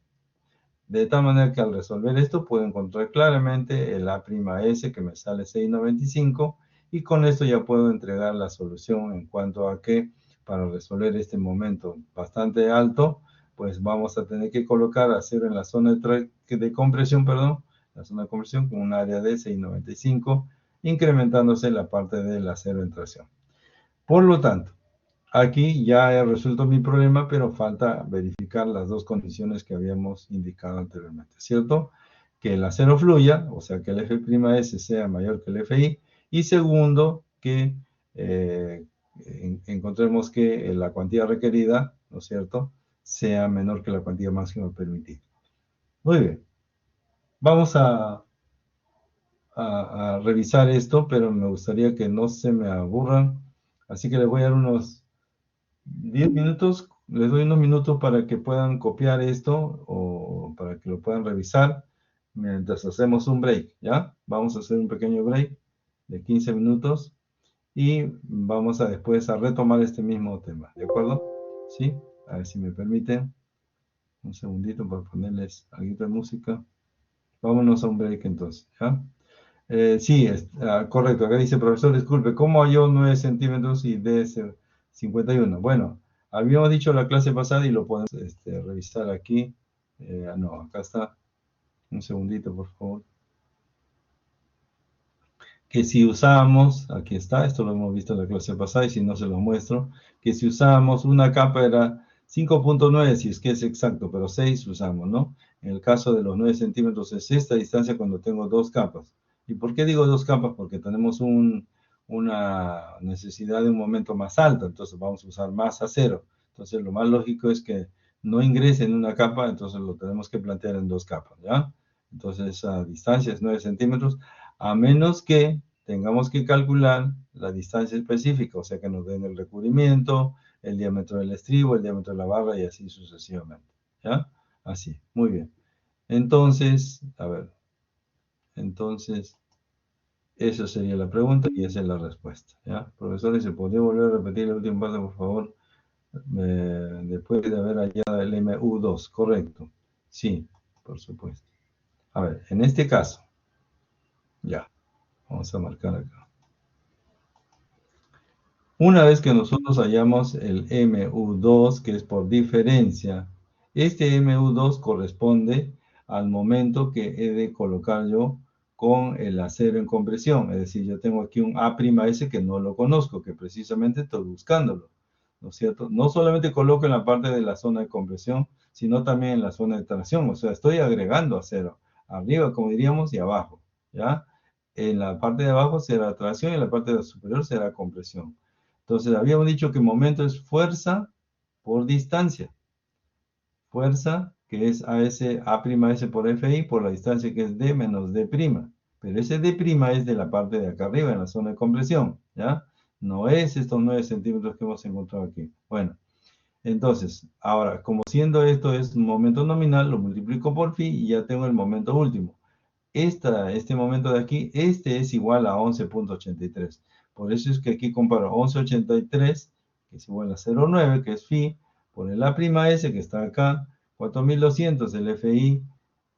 De tal manera que al resolver esto puedo encontrar claramente el A'S que me sale 6,95 y con esto ya puedo entregar la solución en cuanto a que para resolver este momento bastante alto, pues vamos a tener que colocar acero en la zona de compresión, perdón, la zona de compresión con un área de 6,95, incrementándose la parte del acero en tracción. Por lo tanto, aquí ya he resuelto mi problema, pero falta verificar las dos condiciones que habíamos indicado anteriormente, ¿cierto? Que el acero fluya, o sea, que el F'S sea mayor que el Fi, y segundo, que encontremos que la cuantía requerida, ¿no es cierto?, sea menor que la cuantía máxima permitida. Muy bien. Vamos a revisar esto, pero me gustaría que no se me aburran, así que les voy a dar unos 10 minutos, les doy unos minutos para que puedan copiar esto o para que lo puedan revisar mientras hacemos un break, ¿ya? Vamos a hacer un pequeño break de 15 minutos y vamos a después a retomar este mismo tema, ¿de acuerdo? ¿Sí? A ver si me permiten un segundito para ponerles algo de música. Vámonos a un break entonces, ¿ya? Sí, correcto. Acá dice, profesor, disculpe, ¿cómo halló 9 centímetros y D es 51? Bueno, habíamos dicho la clase pasada y lo podemos revisar aquí. No, acá está. Un segundito, por favor. Que si usamos, aquí está, esto lo hemos visto en la clase pasada y si no se lo muestro, que si usamos una capa era 5.9, si es que es exacto, pero 6 usamos, ¿no? En el caso de los 9 centímetros es esta distancia cuando tengo dos capas. ¿Y por qué digo dos capas? Porque tenemos una necesidad de un momento más alto, entonces vamos a usar más acero. Entonces lo más lógico es que no ingrese en una capa, entonces lo tenemos que plantear en dos capas, ¿ya? Entonces esa distancia es 9 centímetros, a menos que tengamos que calcular la distancia específica, o sea que nos den el recubrimiento, el diámetro del estribo, el diámetro de la barra y así sucesivamente, ¿ya? Así, muy bien. Entonces, a ver, entonces, esa sería la pregunta y esa es la respuesta, ¿ya? Profesores, ¿se podría volver a repetir el último paso, por favor? Después de haber hallado el MU2, correcto. Sí, por supuesto. A ver, en este caso, ya, vamos a marcar acá. Una vez que nosotros hallamos el MU2, que es por diferencia, este MU2 corresponde al momento que he de colocar yo con el acero en compresión. Es decir, yo tengo aquí un A'S que no lo conozco, que precisamente estoy buscándolo. ¿no es cierto? No solamente coloco en la parte de la zona de compresión, sino también en la zona de tracción, o sea, estoy agregando acero, arriba, como diríamos, y abajo, ¿ya? En la parte de abajo será tracción y en la parte superior será compresión. Entonces, habíamos dicho que momento es fuerza por distancia. Fuerza, que es A'S por FI, por la distancia que es D menos D'. Pero ese D' es de la parte de acá arriba, en la zona de compresión, ¿ya? No es estos 9 centímetros que hemos encontrado aquí. Bueno, entonces, ahora, como siendo esto es un momento nominal, lo multiplico por phi y ya tengo el momento último. Este momento de aquí, este es igual a 11.83. Por eso es que aquí comparo 11.83, que es igual a 0.9, que es phi, por el A'S, que está acá, 4.200, el FI,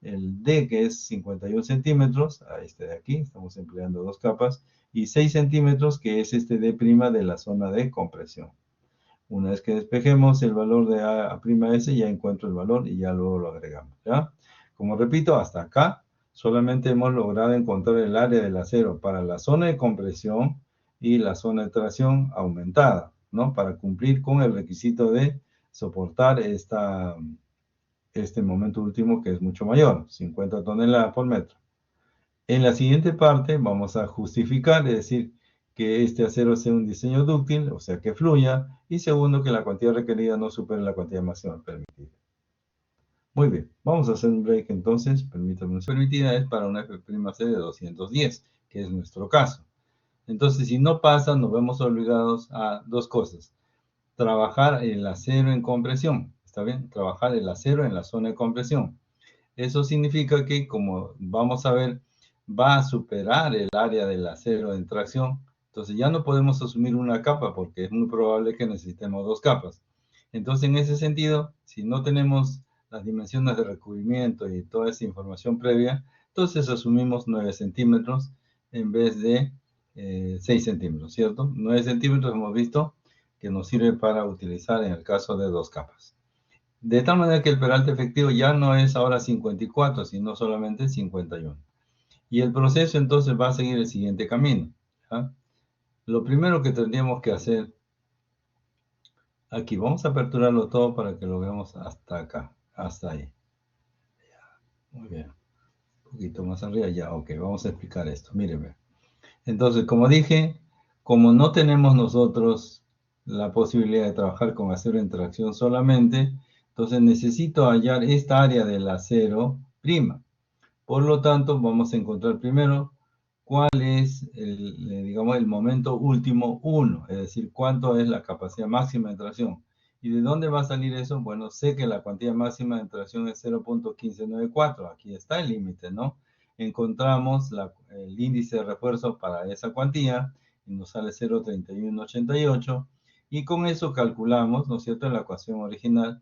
el D, que es 51 centímetros, a este de aquí, estamos empleando dos capas, y 6 centímetros, que es este D' de la zona de compresión. Una vez que despejemos el valor de A'S, ya encuentro el valor y ya luego lo agregamos, ¿ya? Como repito, hasta acá solamente hemos logrado encontrar el área del acero para la zona de compresión y la zona de tracción aumentada, ¿no? Para cumplir con el requisito de soportar este momento último que es mucho mayor, 50 toneladas por metro. En la siguiente parte vamos a justificar, es decir, que este acero sea un diseño dúctil, o sea que fluya, y segundo, que la cuantía requerida no supere la cuantía máxima permitida. Muy bien, vamos a hacer un break entonces, permítanme, permitida es para una F'C de 210, que es nuestro caso. Entonces, si no pasa, nos vemos obligados a dos cosas. Trabajar el acero en compresión, ¿está bien? Trabajar el acero en la zona de compresión. Eso significa que, como vamos a ver, va a superar el área del acero en tracción. Entonces ya no podemos asumir una capa porque es muy probable que necesitemos dos capas. Entonces, en ese sentido, si no tenemos las dimensiones de recubrimiento y toda esa información previa, entonces asumimos 9 centímetros en vez de 6 centímetros, ¿cierto? 9 centímetros hemos visto que nos sirve para utilizar en el caso de dos capas. De tal manera que el peralte efectivo ya no es ahora 54, sino solamente 51. Y el proceso entonces va a seguir el siguiente camino, ¿ya? Lo primero que tendríamos que hacer, aquí vamos a aperturarlo todo para que lo veamos hasta acá, hasta ahí. Muy bien. Un poquito más arriba, ya, ok, vamos a explicar esto, mírenme. Entonces, como dije, como no tenemos nosotros la posibilidad de trabajar con acero en tracción solamente, entonces necesito hallar esta área del acero prima. Por lo tanto, vamos a encontrar primero cuál es digamos, el momento último 1, es decir, cuánto es la capacidad máxima de tracción. ¿Y de dónde va a salir eso? Bueno, sé que la cuantía máxima de tracción es 0.1594. Aquí está el límite, ¿no? Encontramos el índice de refuerzo para esa cuantía y nos sale 0.3188. Y con eso calculamos, ¿no es cierto?, en la ecuación original,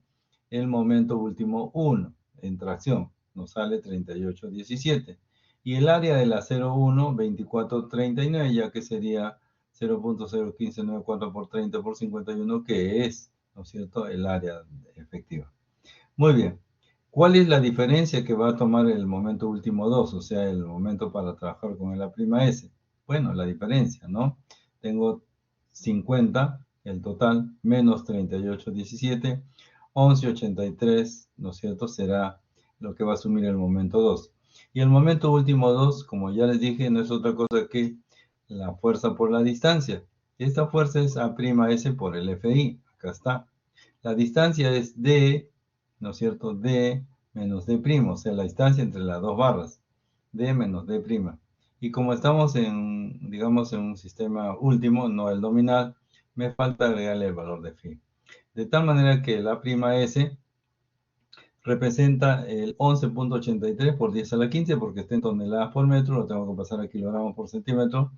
el momento último 1 en tracción. Nos sale 38.17. Y el área de la 0,1, 24.39, ya que sería 0.01594 por 30 por 51, que es, ¿no es cierto?, el área efectiva. Muy bien. ¿Cuál es la diferencia que va a tomar el momento último 2? O sea, el momento para trabajar con el A'S. Bueno, la diferencia, ¿no? Tengo 50, el total, menos 38.17, 11.83, ¿no es cierto?, será lo que va a asumir el momento 2. Y el momento último 2, como ya les dije, no es otra cosa que la fuerza por la distancia. Esta fuerza es A'S por el FI. Acá está. La distancia es D, ¿no es cierto?, D menos D', o sea, la distancia entre las dos barras. D menos D'. Y como estamos en, digamos, en un sistema último, no el nominal, me falta agregarle el valor de phi. De tal manera que el A'S representa el 11.83 por 10 a la 15, porque está en toneladas por metro, lo tengo que pasar a kilogramos por centímetro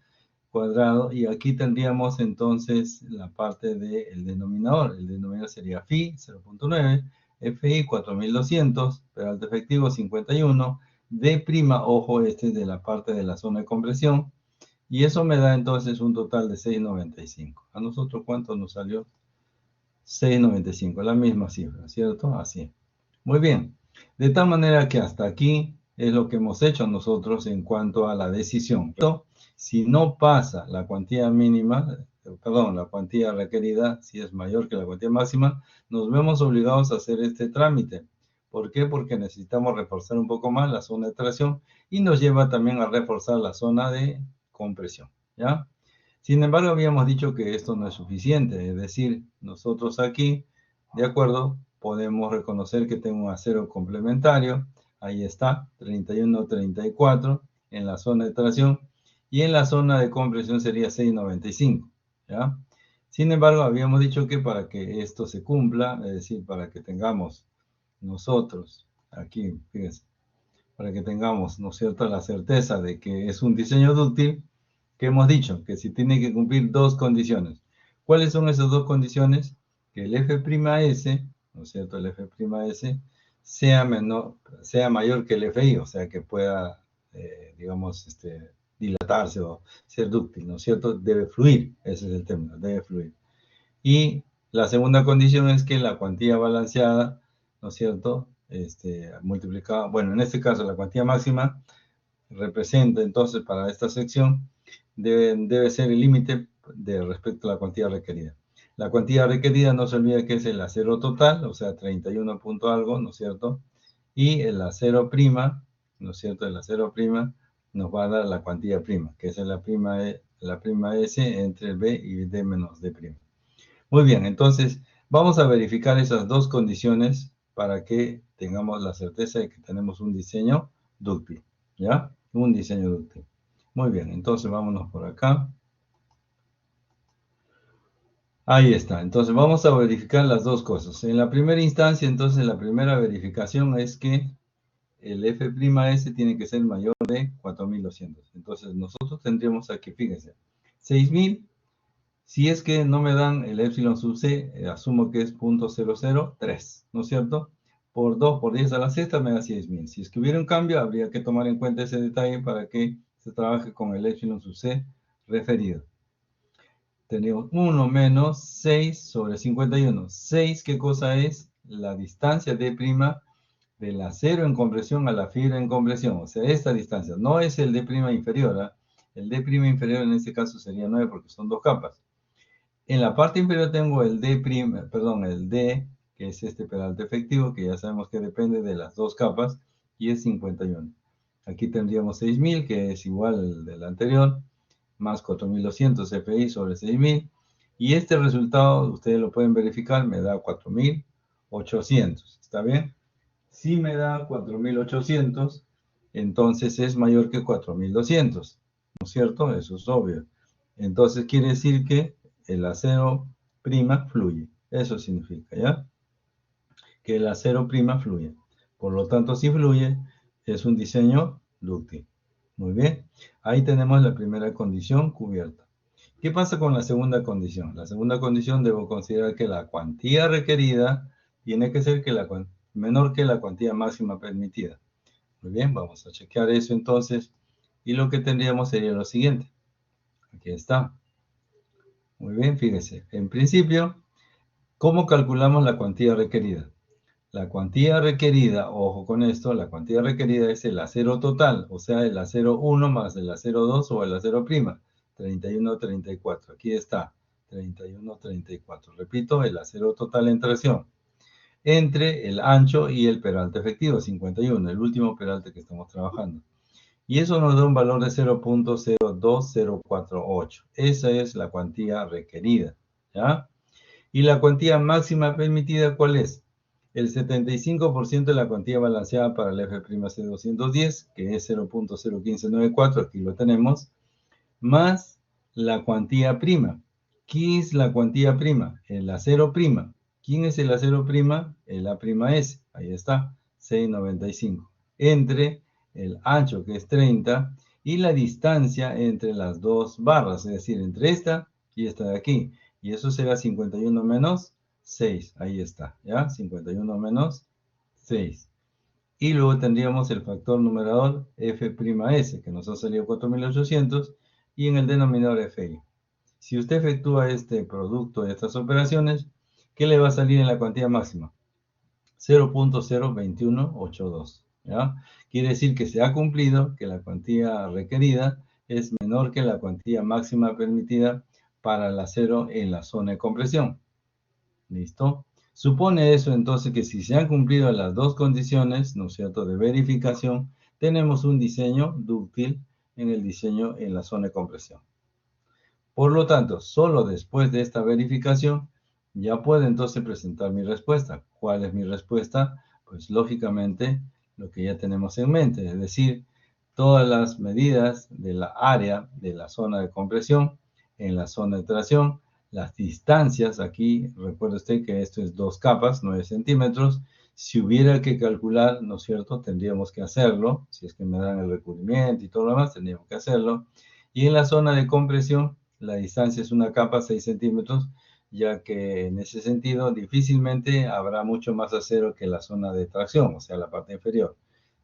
cuadrado, y aquí tendríamos entonces la parte del denominador. El denominador sería phi, 0.9, FI, 4200, peralte efectivo, 51, D', ojo, este es de la parte de la zona de compresión, y eso me da entonces un total de 6.95. ¿A nosotros cuánto nos salió? 6.95, la misma cifra, ¿cierto? Así. Muy bien. De tal manera que hasta aquí es lo que hemos hecho nosotros en cuanto a la decisión. Si no pasa la cuantía mínima, perdón, la cuantía requerida, si es mayor que la cuantía máxima, nos vemos obligados a hacer este trámite. ¿Por qué? Porque necesitamos reforzar un poco más la zona de tracción y nos lleva también a reforzar la zona de compresión, ¿ya? Sin embargo, habíamos dicho que esto no es suficiente, es decir, nosotros aquí, de acuerdo, podemos reconocer que tengo un acero complementario, ahí está, 31-34 en la zona de tracción, y en la zona de compresión sería 695, ¿ya? Sin embargo, habíamos dicho que para que esto se cumpla, es decir, para que tengamos nosotros, aquí, fíjense, para que tengamos, ¿no es cierto?, la certeza de que es un diseño dúctil, que hemos dicho que si tiene que cumplir dos condiciones. ¿Cuáles son esas dos condiciones? Que el F'S, ¿no es cierto?, el F'S sea mayor que el Fi, o sea, que pueda, digamos, dilatarse o ser dúctil, ¿no es cierto? Debe fluir, ese es el término, debe fluir. Y la segunda condición es que la cuantía balanceada, ¿no es cierto?, multiplicada, bueno, en este caso la cuantía máxima representa entonces para esta sección, debe ser el límite de respecto a la cuantía requerida. La cuantía requerida no se olvide que es el acero total, o sea, 31 punto algo, ¿no es cierto? Y el acero prima, ¿no es cierto? El acero prima nos va a dar la cuantía prima, que es la prima S entre el B y D menos D prima. Muy bien, entonces vamos a verificar esas dos condiciones para que tengamos la certeza de que tenemos un diseño dúctil, ¿ya? Un diseño dúctil. Muy bien, entonces vámonos por acá. Ahí está, entonces vamos a verificar las dos cosas. En la primera instancia, entonces la primera verificación es que el F'S tiene que ser mayor de 4200. Entonces nosotros tendríamos aquí, fíjense, 6000. Si es que no me dan el epsilon sub c, asumo que es 0.003, ¿no es cierto? Por 2 por 10 a la sexta me da 6000. Si es que hubiera un cambio, habría que tomar en cuenta ese detalle para que se trabaje con el epsilon sub c referido. Tenemos 1 menos 6 sobre 51. 6, ¿qué cosa es? La distancia d' del acero en compresión a la fibra en compresión. O sea, esta distancia no es el d' inferior. ¿Eh? El d' inferior en este caso sería 9 porque son dos capas. En la parte inferior tengo el D', el D, que es este peralte efectivo, que ya sabemos que depende de las dos capas, y es 51. Aquí tendríamos 6000, que es igual al del anterior, más 4200 Fi sobre 6000, y este resultado, ustedes lo pueden verificar, me da 4800, ¿está bien? Si me da 4800, entonces es mayor que 4200, ¿no es cierto? Eso es obvio. Entonces quiere decir que el acero prima fluye. Eso significa, ¿ya? Que el acero prima fluye. Por lo tanto, si fluye, es un diseño dúctil. Muy bien. Ahí tenemos la primera condición cubierta. ¿Qué pasa con la segunda condición? La segunda condición debo considerar que la cuantía requerida tiene que ser menor que la cuantía máxima permitida. Muy bien, vamos a chequear eso entonces. Y lo que tendríamos sería lo siguiente. Aquí está. Muy bien, fíjese. En principio, ¿cómo calculamos la cuantía requerida? La cuantía requerida, ojo con esto, la cuantía requerida es el acero total, o sea, el acero 1 más el acero 2 o el acero prima, 31-34. Aquí está, 31-34. Repito, el acero total en tracción, entre el ancho y el peralte efectivo, 51, el último peralte que estamos trabajando. Y eso nos da un valor de 0.02048. Esa es la cuantía requerida, ¿ya? Y la cuantía máxima permitida, ¿cuál es? El 75% de la cuantía balanceada para el F'C210, que es 0.01594, aquí lo tenemos, más la cuantía prima. ¿Qué es la cuantía prima? El acero prima. ¿Quién es el acero prima? El A'S, ahí está, 695. Entre el ancho, que es 30, y la distancia entre las dos barras, es decir, entre esta y esta de aquí. Y eso será 51 menos 6, ahí está, ¿ya? 51 menos 6. Y luego tendríamos el factor numerador F'S, que nos ha salido 4800, y en el denominador Fi. Si usted efectúa este producto de estas operaciones, ¿qué le va a salir en la cuantía máxima? 0.02182, ¿ya? Quiere decir que se ha cumplido, que la cuantía requerida es menor que la cuantía máxima permitida para el acero en la zona de compresión. ¿Listo? Supone eso entonces que si se han cumplido las dos condiciones, ¿no es cierto?, de verificación, tenemos un diseño dúctil en el diseño en la zona de compresión. Por lo tanto, solo después de esta verificación, ya puedo entonces presentar mi respuesta. ¿Cuál es mi respuesta? Pues lógicamente lo que ya tenemos en mente, es decir, todas las medidas de la área de la zona de compresión en la zona de tracción, las distancias, aquí recuerde usted que esto es 2 capas, 9 centímetros. Si hubiera que calcular, ¿no es cierto?, tendríamos que hacerlo. Si es que me dan el recubrimiento y todo lo demás, tendríamos que hacerlo. Y en la zona de compresión, la distancia es una capa, 6 centímetros, ya que en ese sentido difícilmente habrá mucho más acero que la zona de tracción, o sea, la parte inferior.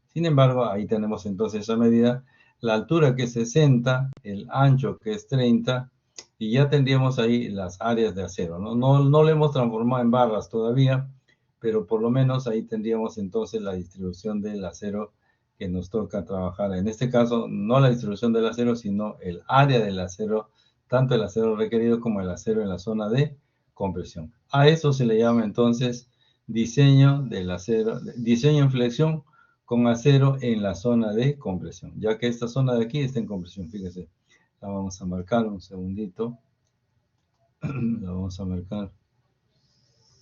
Sin embargo, ahí tenemos entonces esa medida, la altura que es 60, el ancho que es 30, y ya tendríamos ahí las áreas de acero, ¿no? No lo hemos transformado en barras todavía, pero por lo menos ahí tendríamos entonces la distribución del acero que nos toca trabajar. En este caso, no la distribución del acero, sino el área del acero, tanto el acero requerido como el acero en la zona de compresión. A eso se le llama entonces diseño del acero, diseño en flexión con acero en la zona de compresión, ya que esta zona de aquí está en compresión. Fíjese, la vamos a marcar un segundito. La vamos a marcar.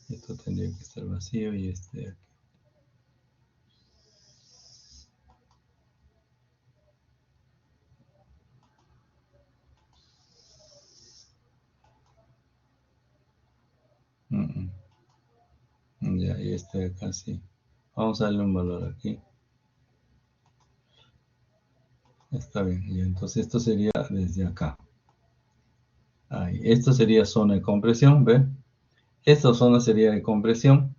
Esto tendría que estar vacío y este aquí. Ya, y este de acá sí. Vamos a darle un valor aquí. Está bien. Y entonces esto sería desde acá. Ahí. Esto sería zona de compresión, ¿ve? Esta zona sería de compresión.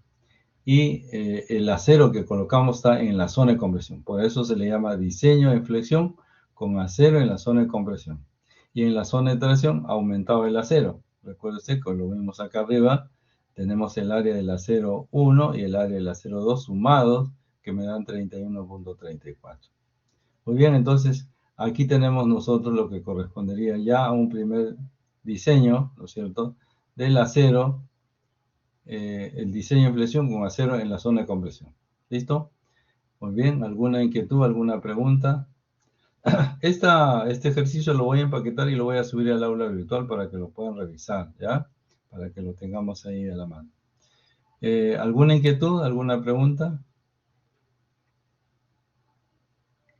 Y el acero que colocamos está en la zona de compresión. Por eso se le llama diseño de flexión con acero en la zona de compresión. Y en la zona de tracción aumentado el acero. Recuerde usted que lo vimos acá arriba. Tenemos el área del acero 1 y el área del acero 2 sumados, que me dan 31.34. Muy bien, entonces aquí tenemos nosotros lo que correspondería ya a un primer diseño, ¿no es cierto?, del acero, el diseño en flexión con acero en la zona de compresión. ¿Listo? Muy bien, ¿alguna inquietud, alguna pregunta? Este ejercicio lo voy a empaquetar y lo voy a subir al aula virtual para que lo puedan revisar, ¿ya? Para que lo tengamos ahí a la mano. ¿Alguna inquietud, alguna pregunta?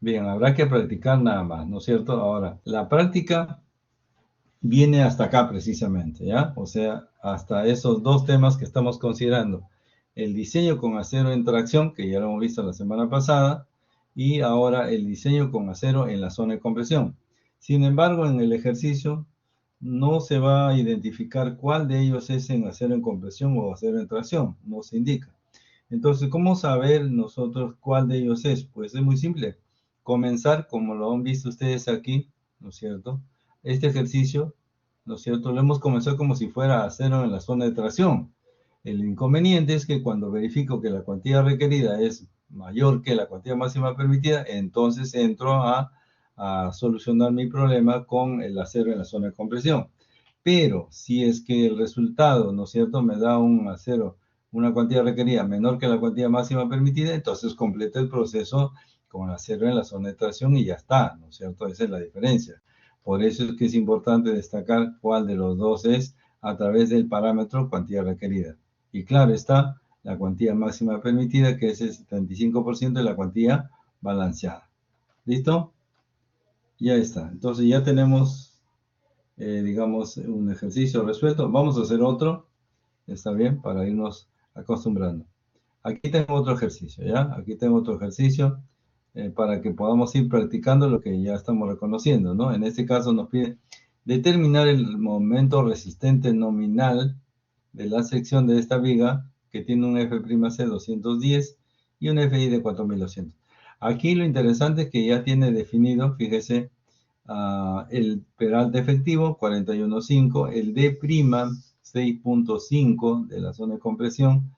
Bien, habrá que practicar nada más, ¿no es cierto? Ahora, la práctica viene hasta acá precisamente, ¿ya? O sea, hasta esos dos temas que estamos considerando. El diseño con acero en tracción, que ya lo hemos visto la semana pasada, y ahora el diseño con acero en la zona de compresión. Sin embargo, en el ejercicio no se va a identificar cuál de ellos es en acero en compresión o acero en tracción, no se indica. Entonces, ¿cómo saber nosotros cuál de ellos es? Pues es muy simple. Comenzar, como lo han visto ustedes aquí, ¿no es cierto?, este ejercicio, ¿no es cierto?, lo hemos comenzado como si fuera acero en la zona de tracción. El inconveniente es que cuando verifico que la cuantía requerida es mayor que la cuantía máxima permitida, entonces entro a solucionar mi problema con el acero en la zona de compresión. Pero si es que el resultado, ¿no es cierto?, me da un acero, una cuantía requerida menor que la cuantía máxima permitida, entonces completo el proceso con el acero en la zona de tracción y ya está, ¿no es cierto? Esa es la diferencia. Por eso es que es importante destacar cuál de los dos es a través del parámetro cuantía requerida. Y claro está la cuantía máxima permitida, que es el 75% de la cuantía balanceada. ¿Listo? Ya está. Entonces ya tenemos, digamos, un ejercicio resuelto. Vamos a hacer otro. ¿Está bien? Para irnos acostumbrando. Aquí tengo otro ejercicio, ¿ya? Aquí tengo otro ejercicio para que podamos ir practicando lo que ya estamos reconociendo, ¿no? En este caso nos pide determinar el momento resistente nominal de la sección de esta viga que tiene un F'C 210 y un FI de 4200. Aquí lo interesante es que ya tiene definido, fíjese, el peralte efectivo 41.5, el D' 6.5 de la zona de compresión,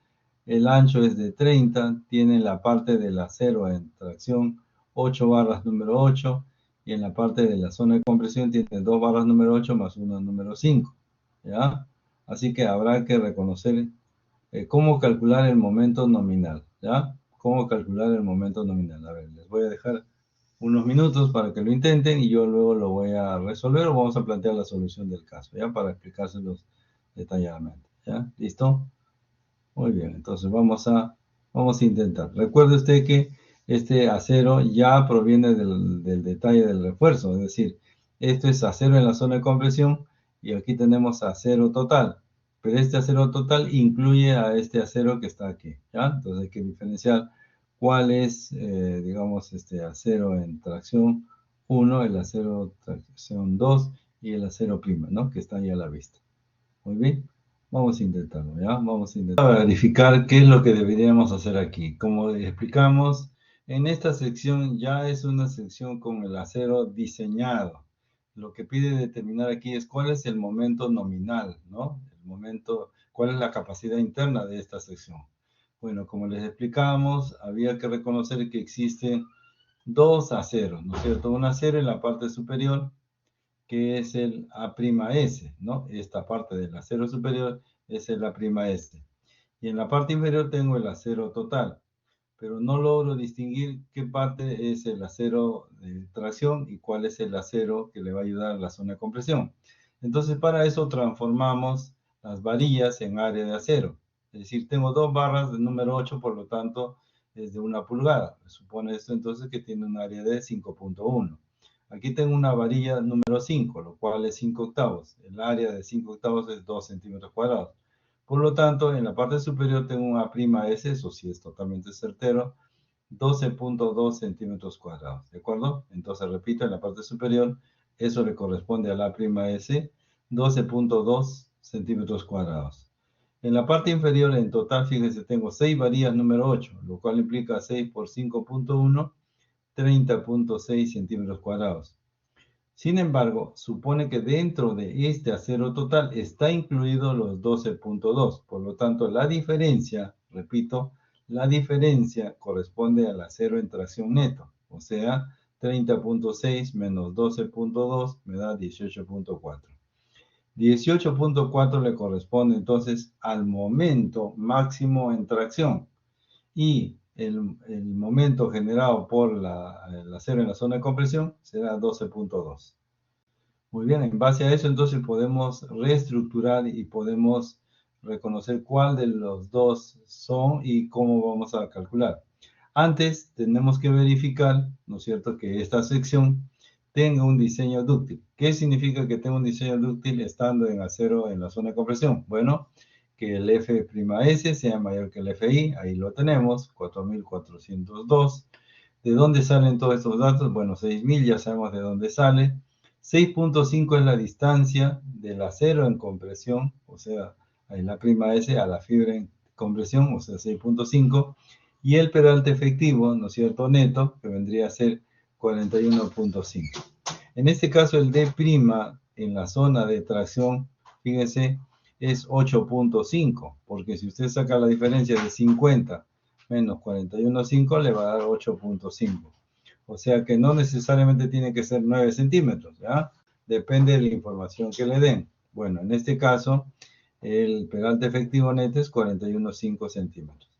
el ancho es de 30, tiene la parte del acero en tracción 8 barras número 8 y en la parte de la zona de compresión tiene 2 barras número 8 más 1 número 5, ¿ya? Así que habrá que reconocer cómo calcular el momento nominal, ¿ya? Cómo calcular el momento nominal. A ver, les voy a dejar unos minutos para que lo intenten y yo luego lo voy a resolver o vamos a plantear la solución del caso, ¿ya? Para explicárselos detalladamente, ¿ya? ¿Listo? Muy bien, entonces vamos a intentar. Recuerde usted que este acero ya proviene del detalle del refuerzo, es decir, esto es acero en la zona de compresión y aquí tenemos acero total, pero este acero total incluye a este acero que está aquí, ¿ya? Entonces hay que diferenciar cuál es, digamos, este acero en tracción 1, el acero tracción 2 y el acero prima, ¿no? Que está ahí a la vista. Muy bien. Vamos a intentarlo, ¿ya? Vamos a intentar verificar qué es lo que deberíamos hacer aquí. Como explicamos, en esta sección ya es una sección con el acero diseñado. Lo que pide determinar aquí es cuál es el momento nominal, ¿no? El momento, cuál es la capacidad interna de esta sección. Bueno, como les explicamos, había que reconocer que existen dos aceros, ¿no es cierto? Un acero en la parte superior que es el A'S, ¿no? Esta parte del acero superior es el A'S. Y en la parte inferior tengo el acero total, pero no logro distinguir qué parte es el acero de tracción y cuál es el acero que le va a ayudar a la zona de compresión. Entonces, para eso transformamos las varillas en área de acero. Es decir, tengo dos barras de número 8, por lo tanto, es de 1 pulgada. Supone esto entonces que tiene un área de 5.1. Aquí tengo una varilla número 5, lo cual es 5 octavos. El área de 5 octavos es 2 centímetros cuadrados. Por lo tanto, en la parte superior tengo un A'S, eso sí es totalmente certero, 12.2 centímetros cuadrados, ¿de acuerdo? Entonces, repito, en la parte superior, eso le corresponde al A'S, 12.2 centímetros cuadrados. En la parte inferior, en total, fíjense, tengo 6 varillas número 8, lo cual implica 6 por 5.1, 30.6 centímetros cuadrados. Sin embargo, supone que dentro de este acero total está incluido los 12.2. Por lo tanto, la diferencia, repito, la diferencia corresponde al acero en tracción neto. O sea, 30.6 menos 12.2 me da 18.4. 18.4 le corresponde entonces al momento máximo en tracción. Y el momento generado por el acero en la zona de compresión será 12.2. Muy bien, en base a eso entonces podemos reestructurar y podemos reconocer cuál de los dos son y cómo vamos a calcular. Antes tenemos que verificar, ¿no es cierto?, que esta sección tenga un diseño dúctil. ¿Qué significa que tenga un diseño dúctil estando en acero en la zona de compresión? Bueno, que el F'S sea mayor que el Fi, ahí lo tenemos, 4402. ¿De dónde salen todos estos datos? Bueno, 6000 ya sabemos de dónde sale. 6.5 es la distancia del acero en compresión, o sea, la A'S a la fibra en compresión, o sea, 6.5. Y el peralte efectivo, ¿no es cierto?, neto, que vendría a ser 41.5. En este caso, el D' en la zona de tracción, fíjense, es 8.5, porque si usted saca la diferencia de 50 menos 41.5, le va a dar 8.5. O sea que no necesariamente tiene que ser 9 centímetros, ¿ya? Depende de la información que le den. Bueno, en este caso, el peralte efectivo neto es 41.5 centímetros.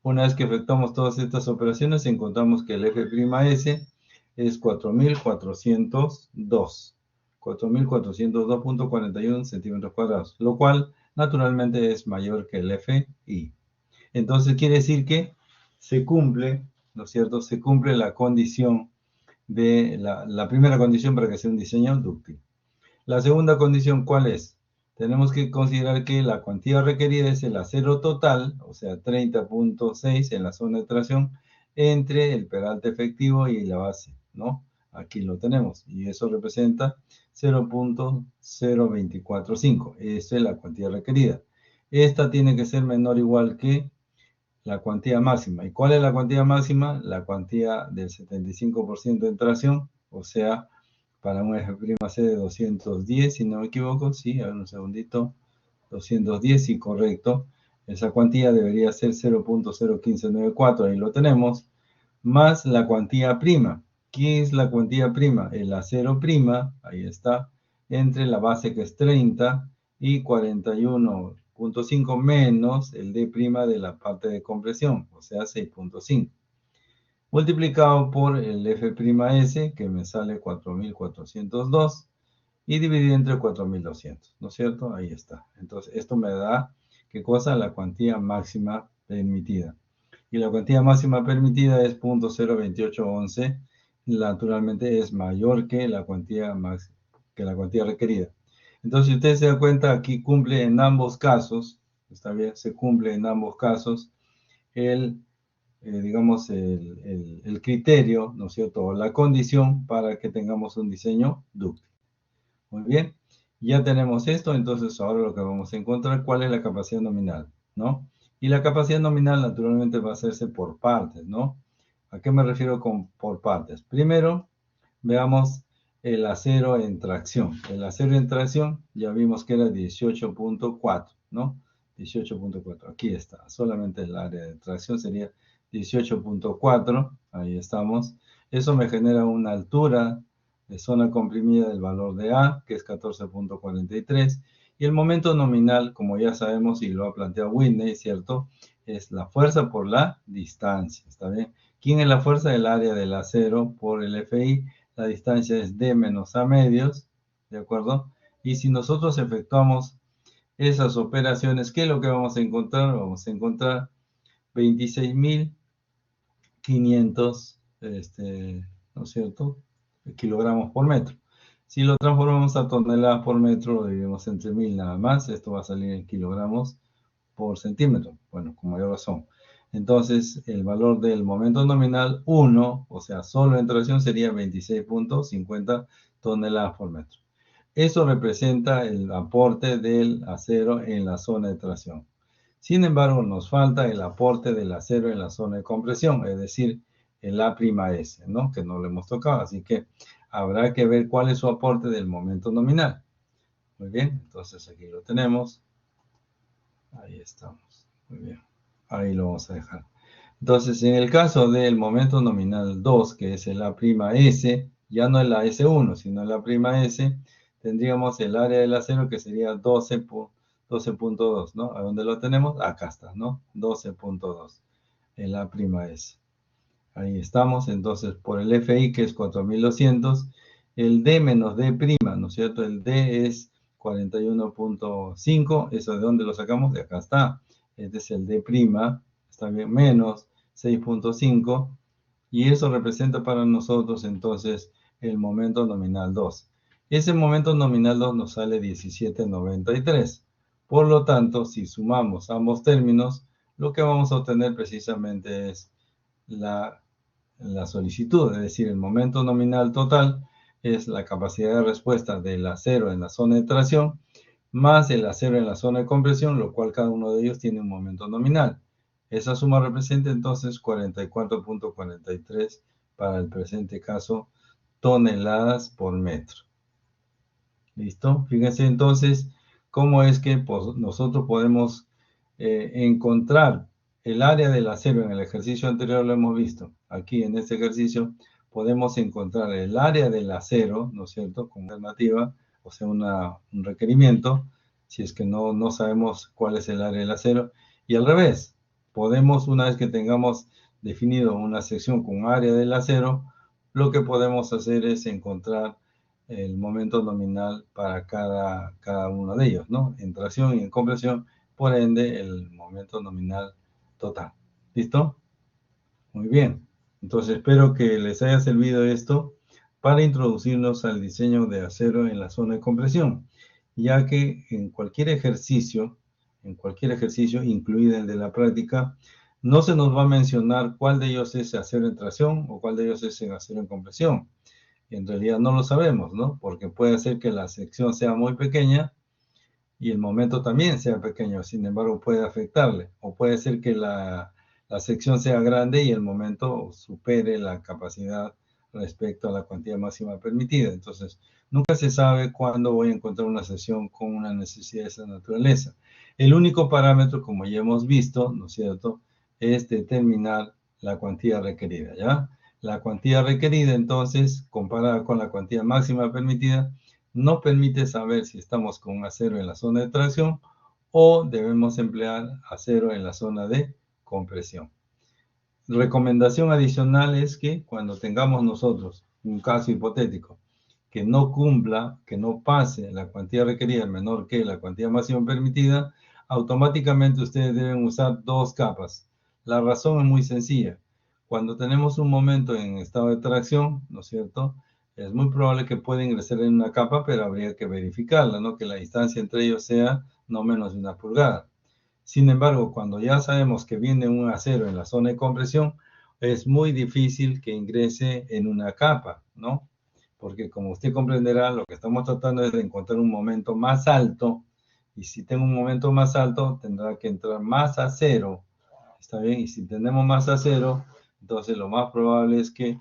Una vez que efectuamos todas estas operaciones, encontramos que el F'S es 4.402. 4.402.41 centímetros cuadrados, lo cual naturalmente es mayor que el Fi. Entonces quiere decir que se cumple, ¿no es cierto? Se cumple la condición de la primera condición para que sea un diseño dúctil. La segunda condición, ¿cuál es? Tenemos que considerar que la cuantía requerida es el acero total, o sea, 30.6 en la zona de tracción, entre el peralte efectivo y la base, ¿no? Aquí lo tenemos, y eso representa 0.0245. Esa es la cuantía requerida. Esta tiene que ser menor o igual que la cuantía máxima. ¿Y cuál es la cuantía máxima? La cuantía del 75% en tracción, o sea, para un F'C de 210, si no me equivoco, sí, a ver un segundito, 210, sí, correcto. Esa cuantía debería ser 0.01594, ahí lo tenemos, más la cuantía prima. ¿Qué es la cuantía prima? El acero prima, ahí está, entre la base que es 30 y 41.5 menos el D prima de la parte de compresión, o sea, 6.5. Multiplicado por el F'S, que me sale 4.402, y dividido entre 4.200, ¿no es cierto? Ahí está. Entonces, esto me da, ¿qué cosa? La cuantía máxima permitida. Y la cuantía máxima permitida es 0.02811, naturalmente es mayor que la cuantía requerida. Entonces, si ustedes se dan cuenta, aquí cumple en ambos casos, está bien, se cumple en ambos casos digamos, el criterio, ¿no es cierto?, o la condición para que tengamos un diseño dúctil. Muy bien, ya tenemos esto, entonces ahora lo que vamos a encontrar, ¿cuál es la capacidad nominal?, ¿no? Y la capacidad nominal naturalmente va a hacerse por partes, ¿no? ¿A qué me refiero con por partes? Primero, veamos el acero en tracción. El acero en tracción ya vimos que era 18.4, ¿no? 18.4, aquí está, solamente el área de tracción sería 18.4, ahí estamos. Eso me genera una altura de zona comprimida del valor de A, que es 14.43, y el momento nominal, como ya sabemos y lo ha planteado Whitney, ¿cierto?, es la fuerza por la distancia, ¿está bien? ¿Quién es la fuerza? El área del acero por el FI, la distancia es D menos A medios, ¿de acuerdo? Y si nosotros efectuamos esas operaciones, ¿qué es lo que vamos a encontrar? Vamos a encontrar 26.500, ¿no es cierto?, kilogramos por metro. Si lo transformamos a toneladas por metro, lo dividimos entre 1000 nada más. Esto va a salir en kilogramos por centímetro. Bueno, con mayor razón. Entonces, el valor del momento nominal 1, o sea, solo en tracción, sería 26.50 toneladas por metro. Eso representa el aporte del acero en la zona de tracción. Sin embargo, nos falta el aporte del acero en la zona de compresión, es decir, el A'S, ¿no?, que no lo hemos tocado. Así que habrá que ver cuál es su aporte del momento nominal. Muy bien, entonces aquí lo tenemos. Ahí estamos. Muy bien. Ahí lo vamos a dejar. Entonces, en el caso del momento nominal 2, que es el A'S, ya no el AS1, sino el A'S, tendríamos el área del acero que sería 12.2, ¿no? ¿A dónde lo tenemos? Acá está, ¿no? 12.2, el A'S. Ahí estamos, entonces, por el FI, que es 4.200, el D menos D prima, ¿no es cierto? El D es 41.5, ¿eso de dónde lo sacamos? De acá está. Este es el D prima, está bien, menos 6.5, y eso representa para nosotros, entonces, el momento nominal 2. Ese momento nominal 2 nos sale 17.93. Por lo tanto, si sumamos ambos términos, lo que vamos a obtener precisamente es la solicitud, es decir, el momento nominal total es la capacidad de respuesta del acero en la zona de tracción más el acero en la zona de compresión, lo cual cada uno de ellos tiene un momento nominal. Esa suma representa entonces 44.43 para el presente caso toneladas por metro. ¿Listo? Fíjense entonces cómo es que nosotros podemos encontrar el área del acero. En el ejercicio anterior lo hemos visto. Aquí en este ejercicio podemos encontrar el área del acero, ¿no es cierto?, como alternativa, o sea, un requerimiento, si es que no sabemos cuál es el área del acero. Y al revés, podemos, una vez que tengamos definido una sección con área del acero, lo que podemos hacer es encontrar el momento nominal para cada uno de ellos, ¿no? En tracción y en compresión, por ende, el momento nominal total. ¿Listo? Muy bien. Entonces, espero que les haya servido esto para introducirnos al diseño de acero en la zona de compresión, ya que en cualquier ejercicio, incluido el de la práctica, no se nos va a mencionar cuál de ellos es acero en tracción o cuál de ellos es acero en compresión. En realidad no lo sabemos, ¿no? Porque puede ser que la sección sea muy pequeña y el momento también sea pequeño, sin embargo puede afectarle. O puede ser que la sección sea grande y el momento supere la capacidad respecto a la cuantía máxima permitida. Entonces, nunca se sabe cuándo voy a encontrar una sección con una necesidad de esa naturaleza. El único parámetro, como ya hemos visto, ¿no es cierto?, es determinar la cuantía requerida, ¿ya? La cuantía requerida, entonces, comparada con la cuantía máxima permitida, no permite saber si estamos con un acero en la zona de tracción o debemos emplear acero en la zona de compresión. Recomendación adicional es que cuando tengamos nosotros un caso hipotético que no cumpla, que no pase la cuantía requerida menor que la cuantía máxima permitida, automáticamente ustedes deben usar dos capas. La razón es muy sencilla. Cuando tenemos un momento en estado de tracción, ¿no es cierto? Es muy probable que pueda ingresar en una capa, pero habría que verificarla, ¿no? Que la distancia entre ellos sea no menos de 1 pulgada. Sin embargo, cuando ya sabemos que viene un acero en la zona de compresión, es muy difícil que ingrese en una capa, ¿no? Porque como usted comprenderá, lo que estamos tratando es de encontrar un momento más alto, y si tengo un momento más alto, tendrá que entrar más acero, ¿está bien? Y si tenemos más acero, entonces lo más probable es que,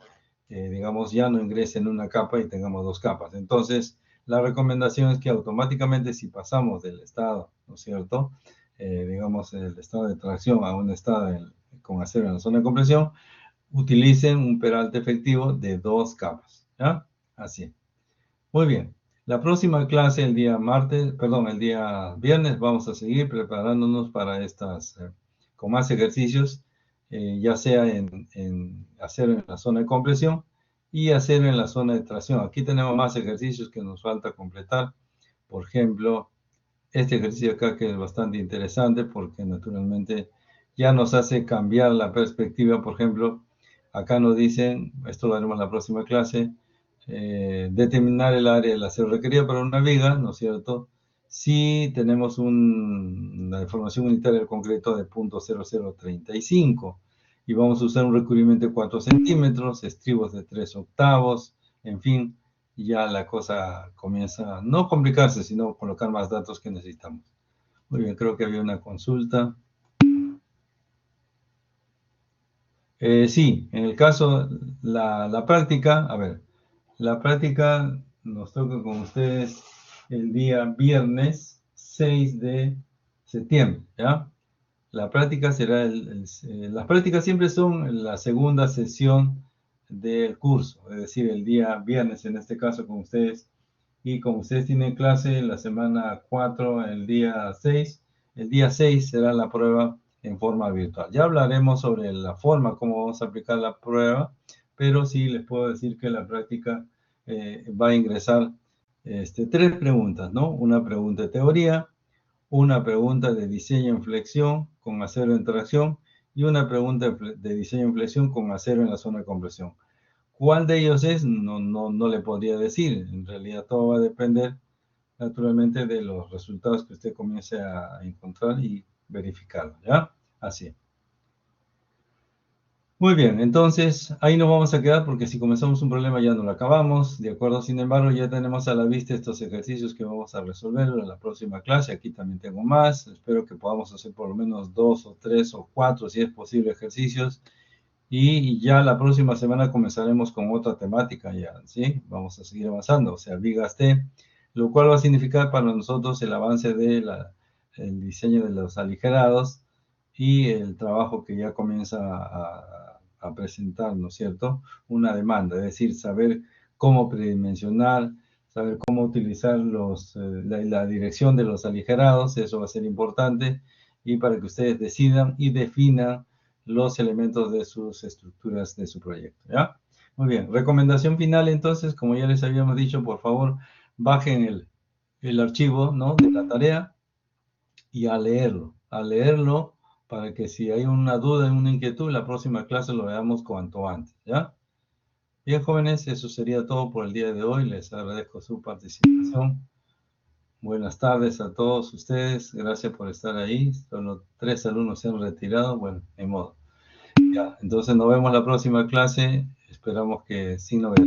digamos, ya no ingrese en una capa y tengamos dos capas. Entonces, la recomendación es que automáticamente si pasamos del estado, ¿no es cierto?, digamos, el estado de tracción a un estado con acero en la zona de compresión, utilicen un peralte efectivo de dos capas, ¿ya? Así. Muy bien. La próxima clase, el día viernes, vamos a seguir preparándonos para estas, con más ejercicios, ya sea en acero en la zona de compresión y acero en la zona de tracción. Aquí tenemos más ejercicios que nos falta completar. Por ejemplo, este ejercicio acá que es bastante interesante porque naturalmente ya nos hace cambiar la perspectiva. Por ejemplo, acá nos dicen, esto lo haremos en la próxima clase, determinar el área del acero requerida para una viga, ¿no es cierto? Si tenemos una deformación unitaria del concreto de 0.0035 y vamos a usar un recubrimiento de 4 centímetros, estribos de 3 octavos, en fin, ya la cosa comienza a no complicarse, sino colocar más datos que necesitamos. Muy bien, creo que había una consulta. Sí, en el caso, la práctica, a ver, la práctica nos toca con ustedes el día viernes 6 de septiembre, ¿ya? La práctica será, las prácticas siempre son la segunda sesión del curso, es decir, el día viernes en este caso con ustedes, y como ustedes tienen clase en la semana 4, el día 6 será la prueba en forma virtual. Ya hablaremos sobre la forma, cómo vamos a aplicar la prueba, pero sí les puedo decir que la práctica va a ingresar tres preguntas, ¿no? Una pregunta de teoría, una pregunta de diseño en flexión con acero en tracción y una pregunta de diseño en flexión con acero en la zona de compresión. ¿Cuál de ellos es? No le podría decir. En realidad todo va a depender naturalmente de los resultados que usted comience a encontrar y verificarlo, ¿ya? Así. Muy bien, entonces ahí nos vamos a quedar porque si comenzamos un problema ya no lo acabamos, ¿de acuerdo? Sin embargo, ya tenemos a la vista estos ejercicios que vamos a resolver en la próxima clase. Aquí también tengo más. Espero que podamos hacer por lo menos 2 o 3 o 4, si es posible, ejercicios. Y ya la próxima semana comenzaremos con otra temática ya, ¿sí? Vamos a seguir avanzando, o sea, vigas T, lo cual va a significar para nosotros el avance del diseño de los aligerados y el trabajo que ya comienza a presentar, ¿no es cierto? Una demanda, es decir, saber cómo predimensionar, saber cómo utilizar la dirección de los aligerados, eso va a ser importante, y para que ustedes decidan y definan los elementos de sus estructuras de su proyecto, ¿ya? Muy bien, recomendación final entonces, como ya les habíamos dicho, por favor, bajen el archivo, ¿no?, de la tarea y a leerlo para que si hay una duda, una inquietud, la próxima clase lo veamos cuanto antes, ¿ya? Bien, jóvenes, eso sería todo por el día de hoy. Les agradezco su participación. Buenas tardes a todos ustedes. Gracias por estar ahí. Solo 3 alumnos se han retirado. Bueno, de modo. Ya, entonces nos vemos la próxima clase. Esperamos que sin novedad.